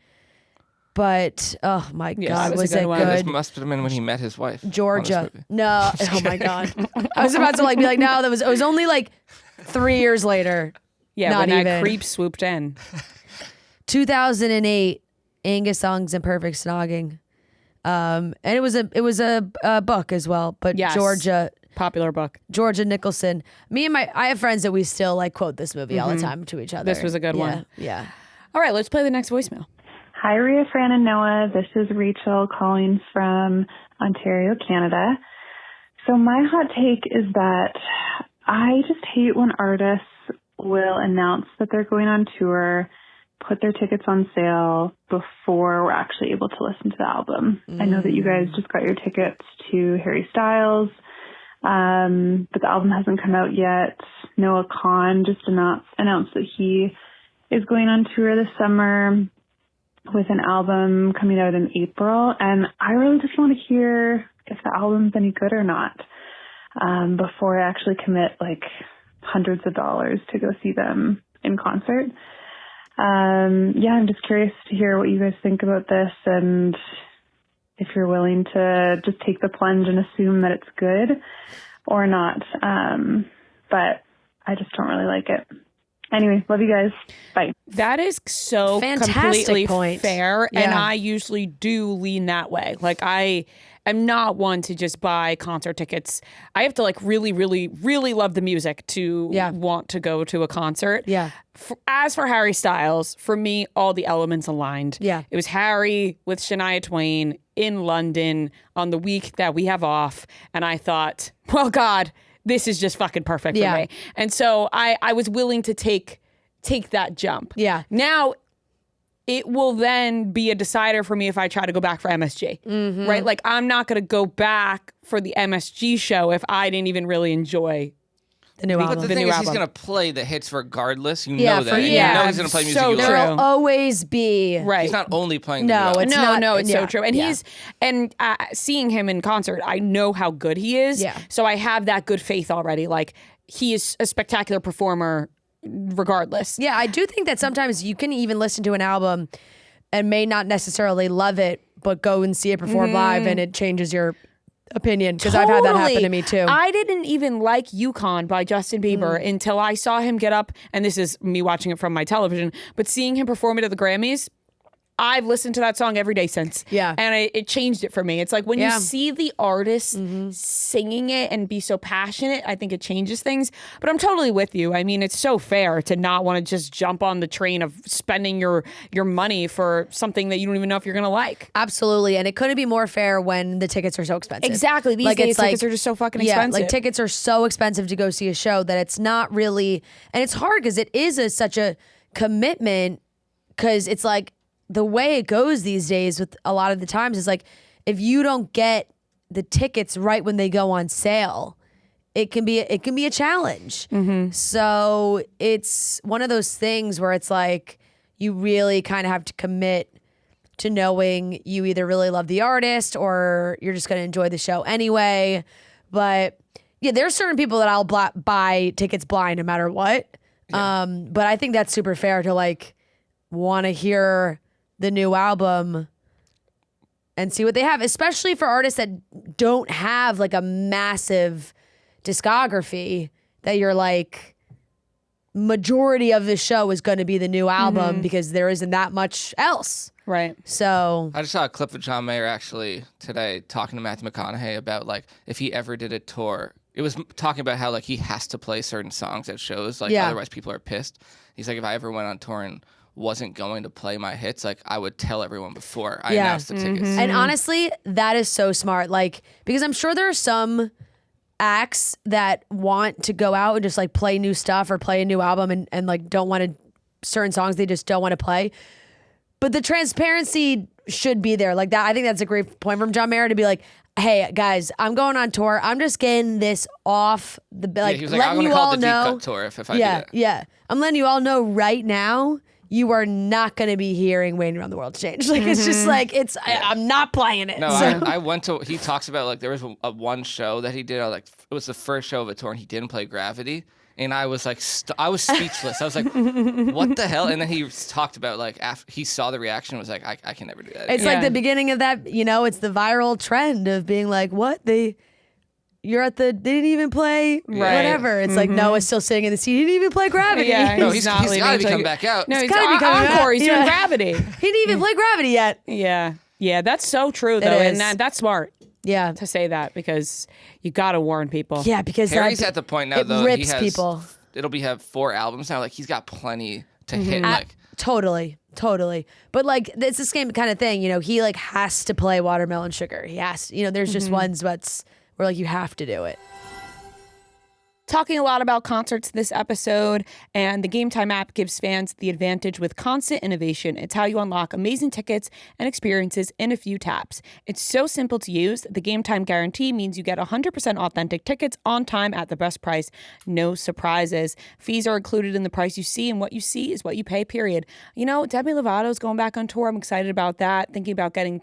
But oh my God, was it good? This must have been when he met his wife. Georgia. No, oh my God. I was about to like be like, no, it was only like 3 years later. Yeah, not when even. that creep swooped in. 2008, Angus Songs and Perfect Snogging. And it was a book as well, but Yes. Georgia. Popular book. Georgia Nicholson. I have friends that we still like quote this movie all the time to each other. This was a good one. Yeah. All right, let's play the next voicemail. Hi, Rhea, Fran, and Noah. This is Rachel calling from Ontario, Canada. So my hot take is that I just hate when artists will announce that they're going on tour, put their tickets on sale before we're actually able to listen to the album. I know that you guys just got your tickets to Harry Styles, but the album hasn't come out yet. Noah Khan just announced that he is going on tour this summer with an album coming out in April, and I really just want to hear if the album's any good or not before I actually commit like hundreds of dollars to go see them in concert. I'm just curious to hear what you guys think about this, and if you're willing to just take the plunge and assume that it's good or not. But I just don't really like it. Anyway, love you guys. Bye. That is so Fantastic completely point. fair. Yeah. And I usually do lean that way. Like I am not one to just buy concert tickets. I have to like really, really, really love the music to want to go to a concert. Yeah. As for Harry Styles, for me, all the elements aligned. Yeah. It was Harry with Shania Twain in London on the week that we have off. And I thought, well, God, this is just fucking perfect for me. And so I was willing to take that jump. Yeah. Now, it will then be a decider for me if I try to go back for MSG, right? Like, I'm not going to go back for the MSG show if I didn't even really enjoy the new album. But the thing is, he's going to play the hits regardless. You Yeah, know that. for- And yeah. you know he's going to play music So you true. like. There'll always be. Right. He's not only playing the No, new album. it's not. No, it's yeah, so true. And seeing him in concert, I know how good he is. Yeah. So I have that good faith already. Like, he is a spectacular performer regardless. Yeah, I do think that sometimes you can even listen to an album and may not necessarily love it, but go and see it perform live and it changes your opinion, because I've had that happen to me too. I didn't even like Yukon by Justin Bieber until I saw him get up, and this is me watching it from my television, but seeing him perform it at the Grammys, I've listened to that song every day since. Yeah. And it changed it for me. It's like when you see the artist singing it and be so passionate, I think it changes things. But I'm totally with you. I mean, it's so fair to not want to just jump on the train of spending your money for something that you don't even know if you're going to like. Absolutely. And it couldn't be more fair when the tickets are so expensive. Exactly. These days, tickets are just so fucking expensive. Yeah, like tickets are so expensive to go see a show that it's not really, and it's hard because it is such a commitment, because it's like, the way it goes these days with a lot of the times is like, if you don't get the tickets right when they go on sale, it can be a challenge. So it's one of those things where it's like, you really kind of have to commit to knowing you either really love the artist or you're just going to enjoy the show anyway. But yeah, there's certain people that I'll buy tickets blind no matter what. Yeah. But I think that's super fair to like want to hear the new album and see what they have, especially for artists that don't have like a massive discography that you're like, majority of the show is going to be the new album because there isn't that much else. Right. So I just saw a clip of John Mayer actually today talking to Matthew McConaughey about like if he ever did a tour. It was talking about how like he has to play certain songs at shows, like otherwise people are pissed. He's like, if I ever went on tour and wasn't going to play my hits, like I would tell everyone before I announced the tickets. And honestly, that is so smart. Like, because I'm sure there are some acts that want to go out and just like play new stuff or play a new album and like don't want to, certain songs they just don't want to play. But the transparency should be there. Like that, I think that's a great point from John Mayer to be like, hey guys, I'm going on tour. I'm just getting this off the, like, he was like, letting I'm you gonna call all it the know. Deep Cut Tour if I do that. Yeah. I'm letting you all know right now, you are not going to be hearing Waiting Around the World Change. Like, it's just like, I'm not playing it. No, So- I went to, he talks about like, there was one show that he did, it was the first show of a tour and he didn't play Gravity. And I was like, I was speechless. I was like, what the hell? And then he talked about like, after he saw the reaction, was like, I can never do that. It's like the beginning of that, it's the viral trend of being like, what? They didn't even play whatever. It's like Noah's still sitting in the seat. He didn't even play Gravity. Yeah, No, he's not got leaving to be until coming back out. No, he's gotta be coming encore. back. He's doing Gravity. He didn't even play Gravity yet. Yeah, that's so true though, is. and that's smart Yeah. to say that because you got to warn people. Yeah, because Harry's at the point now, it though, rips he has, people. It'll have 4 albums now. Like, he's got plenty to hit. Like, Totally. But like, it's the same kind of thing. He like has to play Watermelon Sugar. He has to, there's just ones where like you have to do it. Talking a lot about concerts this episode, and the Game Time app gives fans the advantage with constant innovation. It's how you unlock amazing tickets and experiences in a few taps. It's so simple to use. The Game Time guarantee means you get 100% authentic tickets on time at the best price. No surprises. Fees are included in the price you see, and what you see is what you pay, period. Demi Lovato's going back on tour. I'm excited about that. Thinking about getting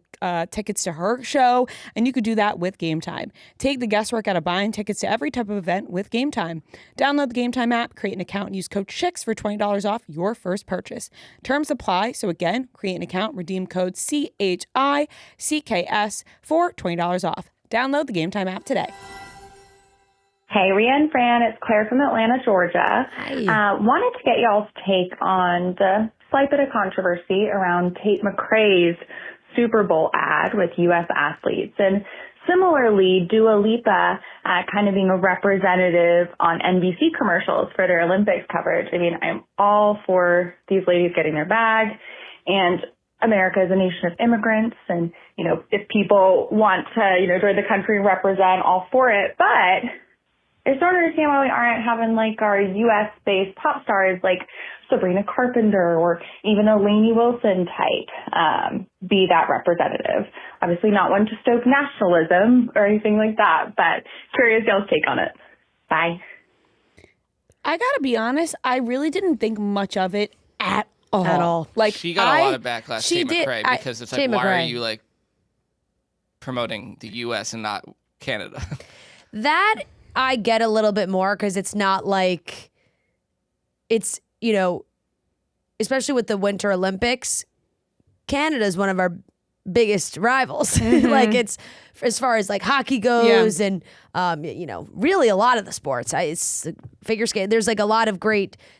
tickets to her show, and you could do that with Game Time. Take the guesswork out of buying tickets to every type of event with Game Time. Download the Game Time app, create an account, and use code SHICKS for $20 off your first purchase. Terms apply. So again, create an account, redeem code CHICKS for $20 off. Download the Game Time app today. Hey, Rhea and Fran, it's Claire from Atlanta, Georgia. Hi. Wanted to get y'all's take on the slight bit of controversy around Tate McRae's Super Bowl ad with U.S. athletes. And similarly, Dua Lipa kind of being a representative on NBC commercials for their Olympics coverage. I mean, I'm all for these ladies getting their bag, and America is a nation of immigrants, and, if people want to, join the country and represent, all for it. But I just don't understand why we aren't having, like, our U.S.-based pop stars like Sabrina Carpenter or even a Lainey Wilson type be that representative. Obviously not one to stoke nationalism or anything like that, but curious y'all's take on it. Bye. I gotta be honest, I really didn't think much of it at all. Like, she got a lot of backlash, she Tate did. McRae, because it's like, Tate why are McRae. you like promoting the U.S. and not Canada? That I get a little bit more because it's not like it's, especially with the Winter Olympics, Canada is one of our biggest rivals. Like, it's as far as like hockey goes and, really a lot of the sports. It's figure skate. There's like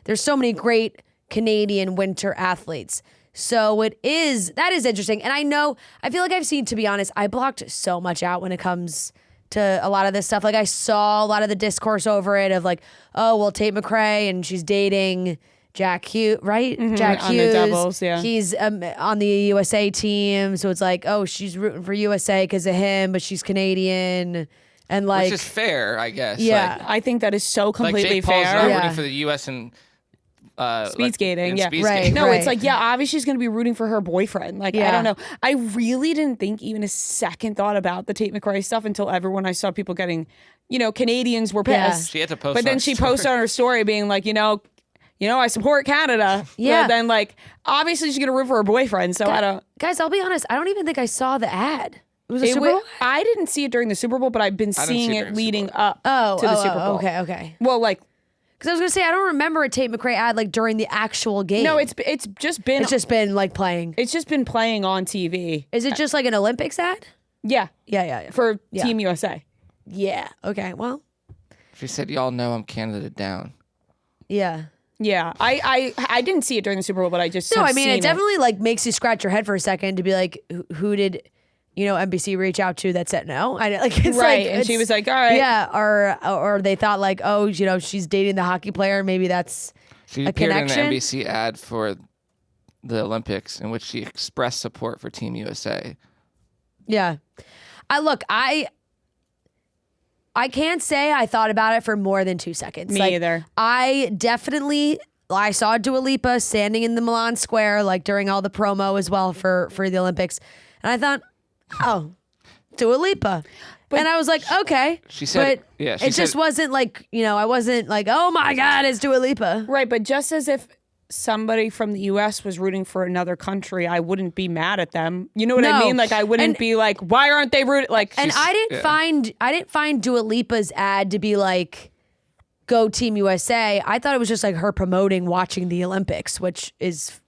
there's so many great Canadian winter athletes. So that is interesting. And I feel like I've seen, to be honest, I blocked so much out when it comes to a lot of this stuff. Like, I saw a lot of the discourse over it of like, oh, well, Tate McRae and she's dating Jack Hughes, right? Jack on Hughes. the Devils, yeah. He's on the USA team. So it's like, oh, she's rooting for USA because of him, but she's Canadian. And like, which is fair, I guess. Yeah. Like, I think that is so completely Jake Paul's fair. not Yeah. rooting for the U.S. and Speed skating, yeah. speed Right. skating. No, Right. it's like, yeah, obviously she's going to be rooting for her boyfriend. Like, I Yeah. don't know. I really didn't think even a second thought about the Tate McRae stuff until I saw people getting, Canadians were Yeah. pissed. She had to post But on then her she story. posted on her story being like, I support Canada. Yeah. But then, like, obviously she's going to root for her boyfriend. So I don't. guys, I'll be honest. I don't even think I saw the ad. It was a It Super Bowl? I didn't see it during the Super Bowl, but I've been didn't seeing see it it during the leading Super Bowl. up to the Super Bowl. Okay. Well, like, Because I was going to say, I don't remember a Tate McRae ad like during the actual game. no, it's just been like playing. it's just been playing on TV. Is it just like an Olympics ad? Yeah, Yeah. for Team USA. Yeah. Okay. Well, She said, "Y'all know I'm Canada down." yeah. Yeah, I didn't see it during the Super Bowl, but I just No, have I mean, seen it definitely like makes you scratch your head for a second to be like, who did, NBC reach out to that said no? I like it's Right, like, and she was like, all right. yeah, or they thought like, oh, she's dating the hockey player, maybe that's She a appeared connection. in an NBC ad for the Olympics in which she expressed support for Team USA. Yeah. I can't say I thought about it for more than 2 seconds. Me either. I saw Dua Lipa standing in the Milan Square like during all the promo as well for the Olympics. And I thought, oh, Dua Lipa. And I was like, okay. She said- but yeah, she it just said- wasn't like, I wasn't like, oh my God, it's Dua Lipa. Right, but just as if somebody from the U.S. was rooting for another country, I wouldn't be mad at them. You know what I mean? Like, I wouldn't be like, why aren't they rooting? Like, and I didn't find Dua Lipa's ad to be like, go Team USA. I thought it was just like her promoting watching the Olympics, which is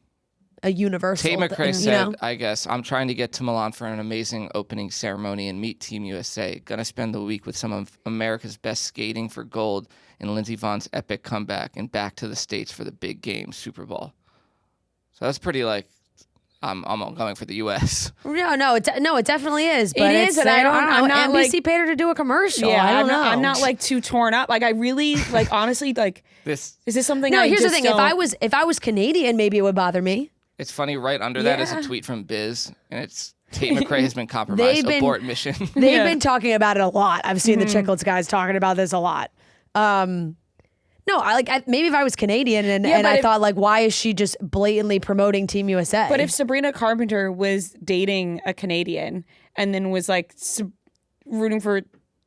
a universal. Tate McRae said, you know? I guess, I'm trying to get to Milan for an amazing opening ceremony and meet Team USA. Gonna spend the week with some of America's best skating for gold in Lindsey Vohn's epic comeback and back to the States for the big game, Super Bowl. So that's pretty like, I'm going for the U.S. No, it definitely is. But it is, and I don't I'm not NBC like, paid her to do a commercial. Yeah, I don't know. I'm not like too torn up. Like, I really, like, honestly, like, is this something No, I here's just the thing. don't... If I was Canadian, maybe it would bother me. It's funny, right under that is a tweet from Biz, and it's Tate McRae has been compromised, abort mission. They've been talking about it a lot. I've seen the Chicklets guys talking about this a lot. No, maybe if I was Canadian and I thought like, why is she just blatantly promoting Team USA? But if Sabrina Carpenter was dating a Canadian and then was like rooting for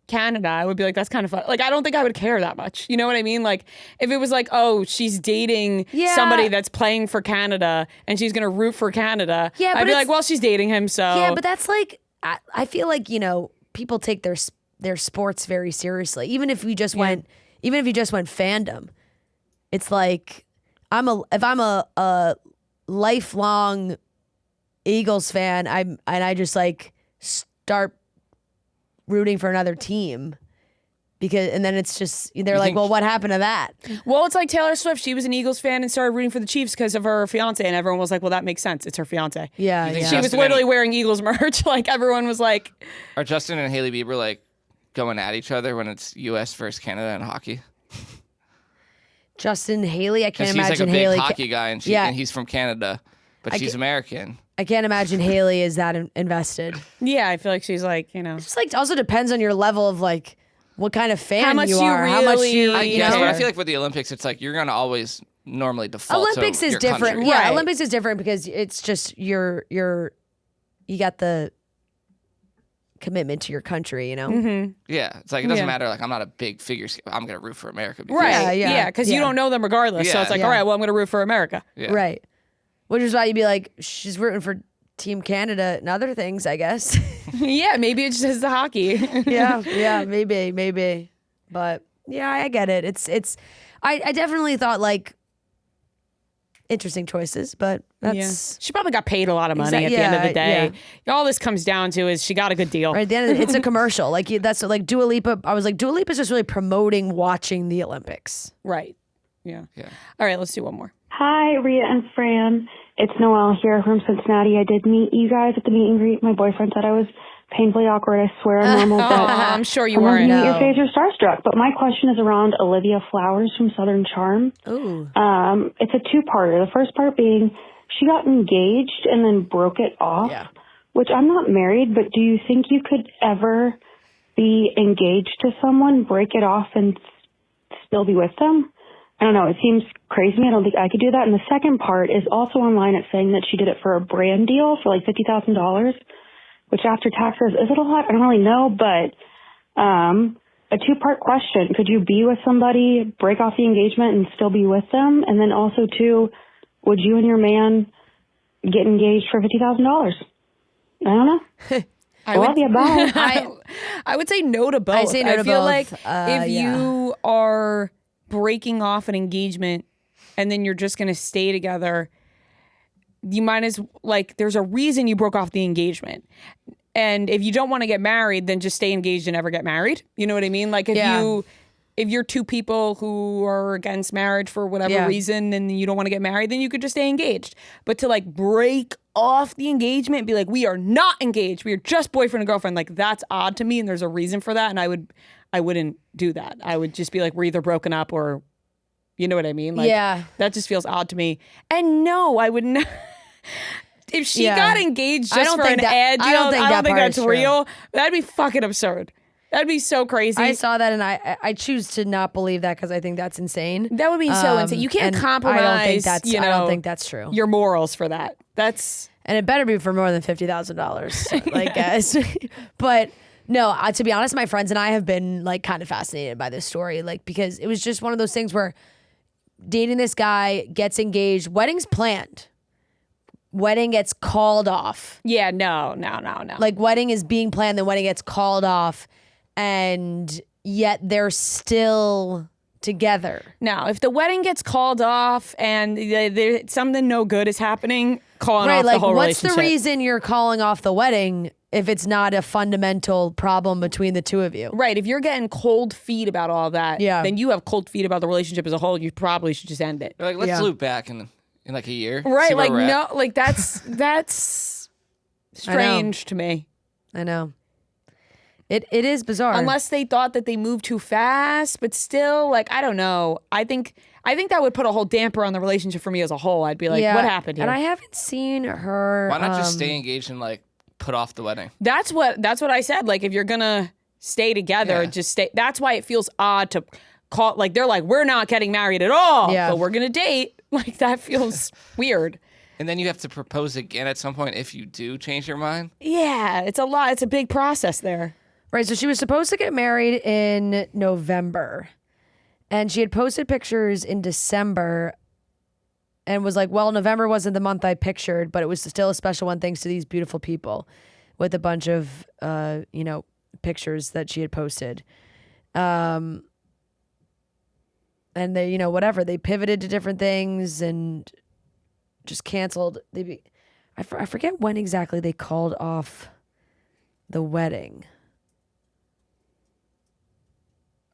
Canada, I would be like, that's kind of fun. Like, I don't think I would care that much. You know what I mean? Like, if it was like, oh, she's dating somebody that's playing for Canada and she's going to root for Canada, I'd be like, well, she's dating him, so. Yeah, but that's like, I feel like, you know, people take their sports very seriously. Even if you just went fandom, it's like, if I'm a lifelong Eagles fan, I just like start rooting for another team and then it's just, they're like, well, what happened to that? Well, it's like Taylor Swift. She was an Eagles fan and started rooting for the Chiefs because of her fiance, and everyone was like, well, that makes sense. It's her fiance. Yeah. She was literally wearing Eagles merch. Like, everyone was like, are Justin and Hailey Bieber like going at each other when it's U.S. versus Canada in hockey? Justin, Hailey, I can't imagine he's like a Hailey big hockey guy, and he's from Canada, but she's American. I can't imagine Hailey is that invested. Yeah, I feel like she's like, you know. It's like also depends on your level of like what kind of fan how much you are. Really, how much you guess, but I feel like with the Olympics, it's like you're gonna always normally default. Olympics to is your different. country. Yeah, Right. Olympics is different because it's just you got the commitment to your country, you know? Mm-hmm. Yeah, it's like it doesn't matter. Like, I'm not a big figure skater. I'm gonna root for America. Because Right. Yeah. Because you don't know them regardless. So it's like, all right, well, I'm gonna root for America. Yeah. Right. Which is why you'd be like, she's rooting for Team Canada and other things, I guess. Yeah, maybe it's just the hockey. yeah, maybe. But yeah, I get it. I definitely thought like interesting choices, but that's she probably got paid a lot of money at the end of the day. All this comes down to is she got a good deal. Right, at the end of the, it's a commercial. Like that's like Dua Lipa. I was like, Dua Lipa's just really promoting watching the Olympics. Right. Yeah. All right, let's do one more. Hi, Rhea and Fran. It's Noelle here from Cincinnati. I did meet you guys at the meet and greet. My boyfriend said I was painfully awkward. I swear I'm normal. But I'm sure you weren't. Meet your face, you're starstruck. But my question is around Olivia Flowers from Southern Charm. Ooh. It's a two-parter. The first part being she got engaged and then broke it off, which I'm not married, but do you think you could ever be engaged to someone, break it off, and still be with them? I don't know. It seems crazy. I don't think I could do that. And the second part is also online. It's saying that she did it for a brand deal for like $50,000, which after taxes, is it a lot? I don't really know, but a two-part question. Could you be with somebody, break off the engagement, and still be with them? And then also, two, would you and your man get engaged for $50,000? I don't know. I love you. Bye. I would say no to both. I say no to feel both. like if you are breaking off an engagement and then you're just going to stay together, you might as like there's a reason you broke off the engagement. And if you don't want to get married, then just stay engaged and never get married. You know what I mean? Like if you're two people who are against marriage for whatever reason and you don't want to get married, then you could just stay engaged. But to like break off the engagement and be like, we are not engaged, we are just boyfriend and girlfriend, like that's odd to me, and there's a reason for that, and I wouldn't do that. I would just be like, we're either broken up or, you know what I mean? Like, that just feels odd to me. And no, I would not. If she got engaged just for an ad deal, I don't think that's real. That'd be fucking absurd. That'd be so crazy. I saw that and I choose to not believe that because I think that's insane. That would be so insane. You can't compromise. I don't think that's true. Your morals for that. And it better be for more than $50,000, like guys. But no, to be honest, my friends and I have been like kind of fascinated by this story, like because it was just one of those things where dating this guy, gets engaged, wedding's planned. Wedding gets called off. Yeah, no. Like wedding is being planned, the wedding gets called off, and yet they're still together. Now, if the wedding gets called off and something no good is happening, calling off the whole what's relationship. the reason you're calling off the wedding if it's not a fundamental problem between the two of you? Right. If you're getting cold feet about all that, then you have cold feet about the relationship as a whole. You probably should just end it. Like, let's loop back in like a year. Right. Like, no, like that's strange to me. I know. It is bizarre. Unless they thought that they moved too fast, but still, like, I don't know. I think that would put a whole damper on the relationship for me as a whole. I'd be like, what happened here? And I haven't seen her. Why not just stay engaged and like put off the wedding? That's what I said. Like, if you're gonna stay together, just stay. That's why it feels odd to call. Like, they're like, we're not getting married at all, but we're gonna date. Like, that feels weird. And then you have to propose again at some point if you do change your mind. Yeah, it's a lot. It's a big process there. Right, so she was supposed to get married in November, and she had posted pictures in December and was like, well, November wasn't the month I pictured, but it was still a special one thanks to these beautiful people, with a bunch of, pictures that she had posted. And they, whatever, they pivoted to different things and just canceled. I forget when exactly they called off the wedding.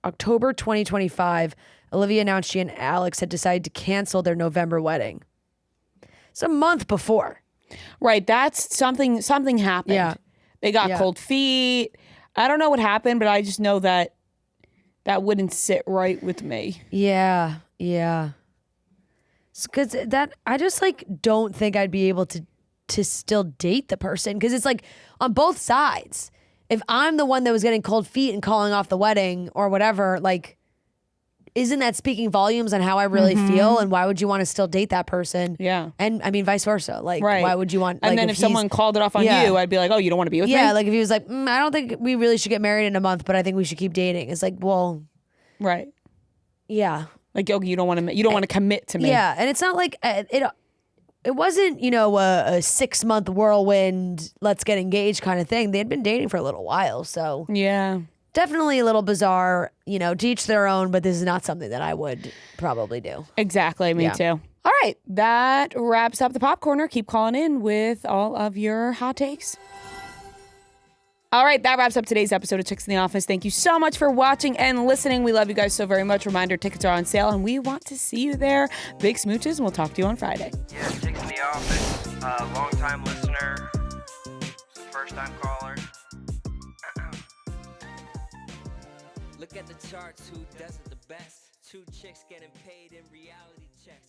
October 2025, Olivia announced she and Alex had decided to cancel their November wedding. It's a month before. Right, that's something happened. Yeah. They got cold feet. I don't know what happened, but I just know that wouldn't sit right with me. Yeah. Because I just like don't think I'd be able to still date the person, because it's like on both sides. If I'm the one that was getting cold feet and calling off the wedding or whatever, like, isn't that speaking volumes on how I really feel? And why would you want to still date that person? Yeah. And I mean, vice versa. Like, why would you want? And like, then if someone called it off on you, I'd be like, oh, you don't want to be with me? Yeah, like if he was like, I don't think we really should get married in a month, but I think we should keep dating. It's like, well, right. Yeah. Like, okay, you don't want to commit to me. Yeah, and it's not like it wasn't, a 6-month whirlwind, let's get engaged kind of thing. They had been dating for a little while, so yeah, definitely a little bizarre. To each their own, but this is not something that I would probably do. Exactly, me too. All right, that wraps up the Pop Corner. Keep calling in with all of your hot takes. All right, that wraps up today's episode of Chicks in the Office. Thank you so much for watching and listening. We love you guys so very much. Reminder, tickets are on sale, and we want to see you there. Big smooches, and we'll talk to you on Friday. Yeah, Chicks in the Office. Long-time listener, first-time caller. Look at the charts, who does it the best? 2 chicks getting paid in reality checks.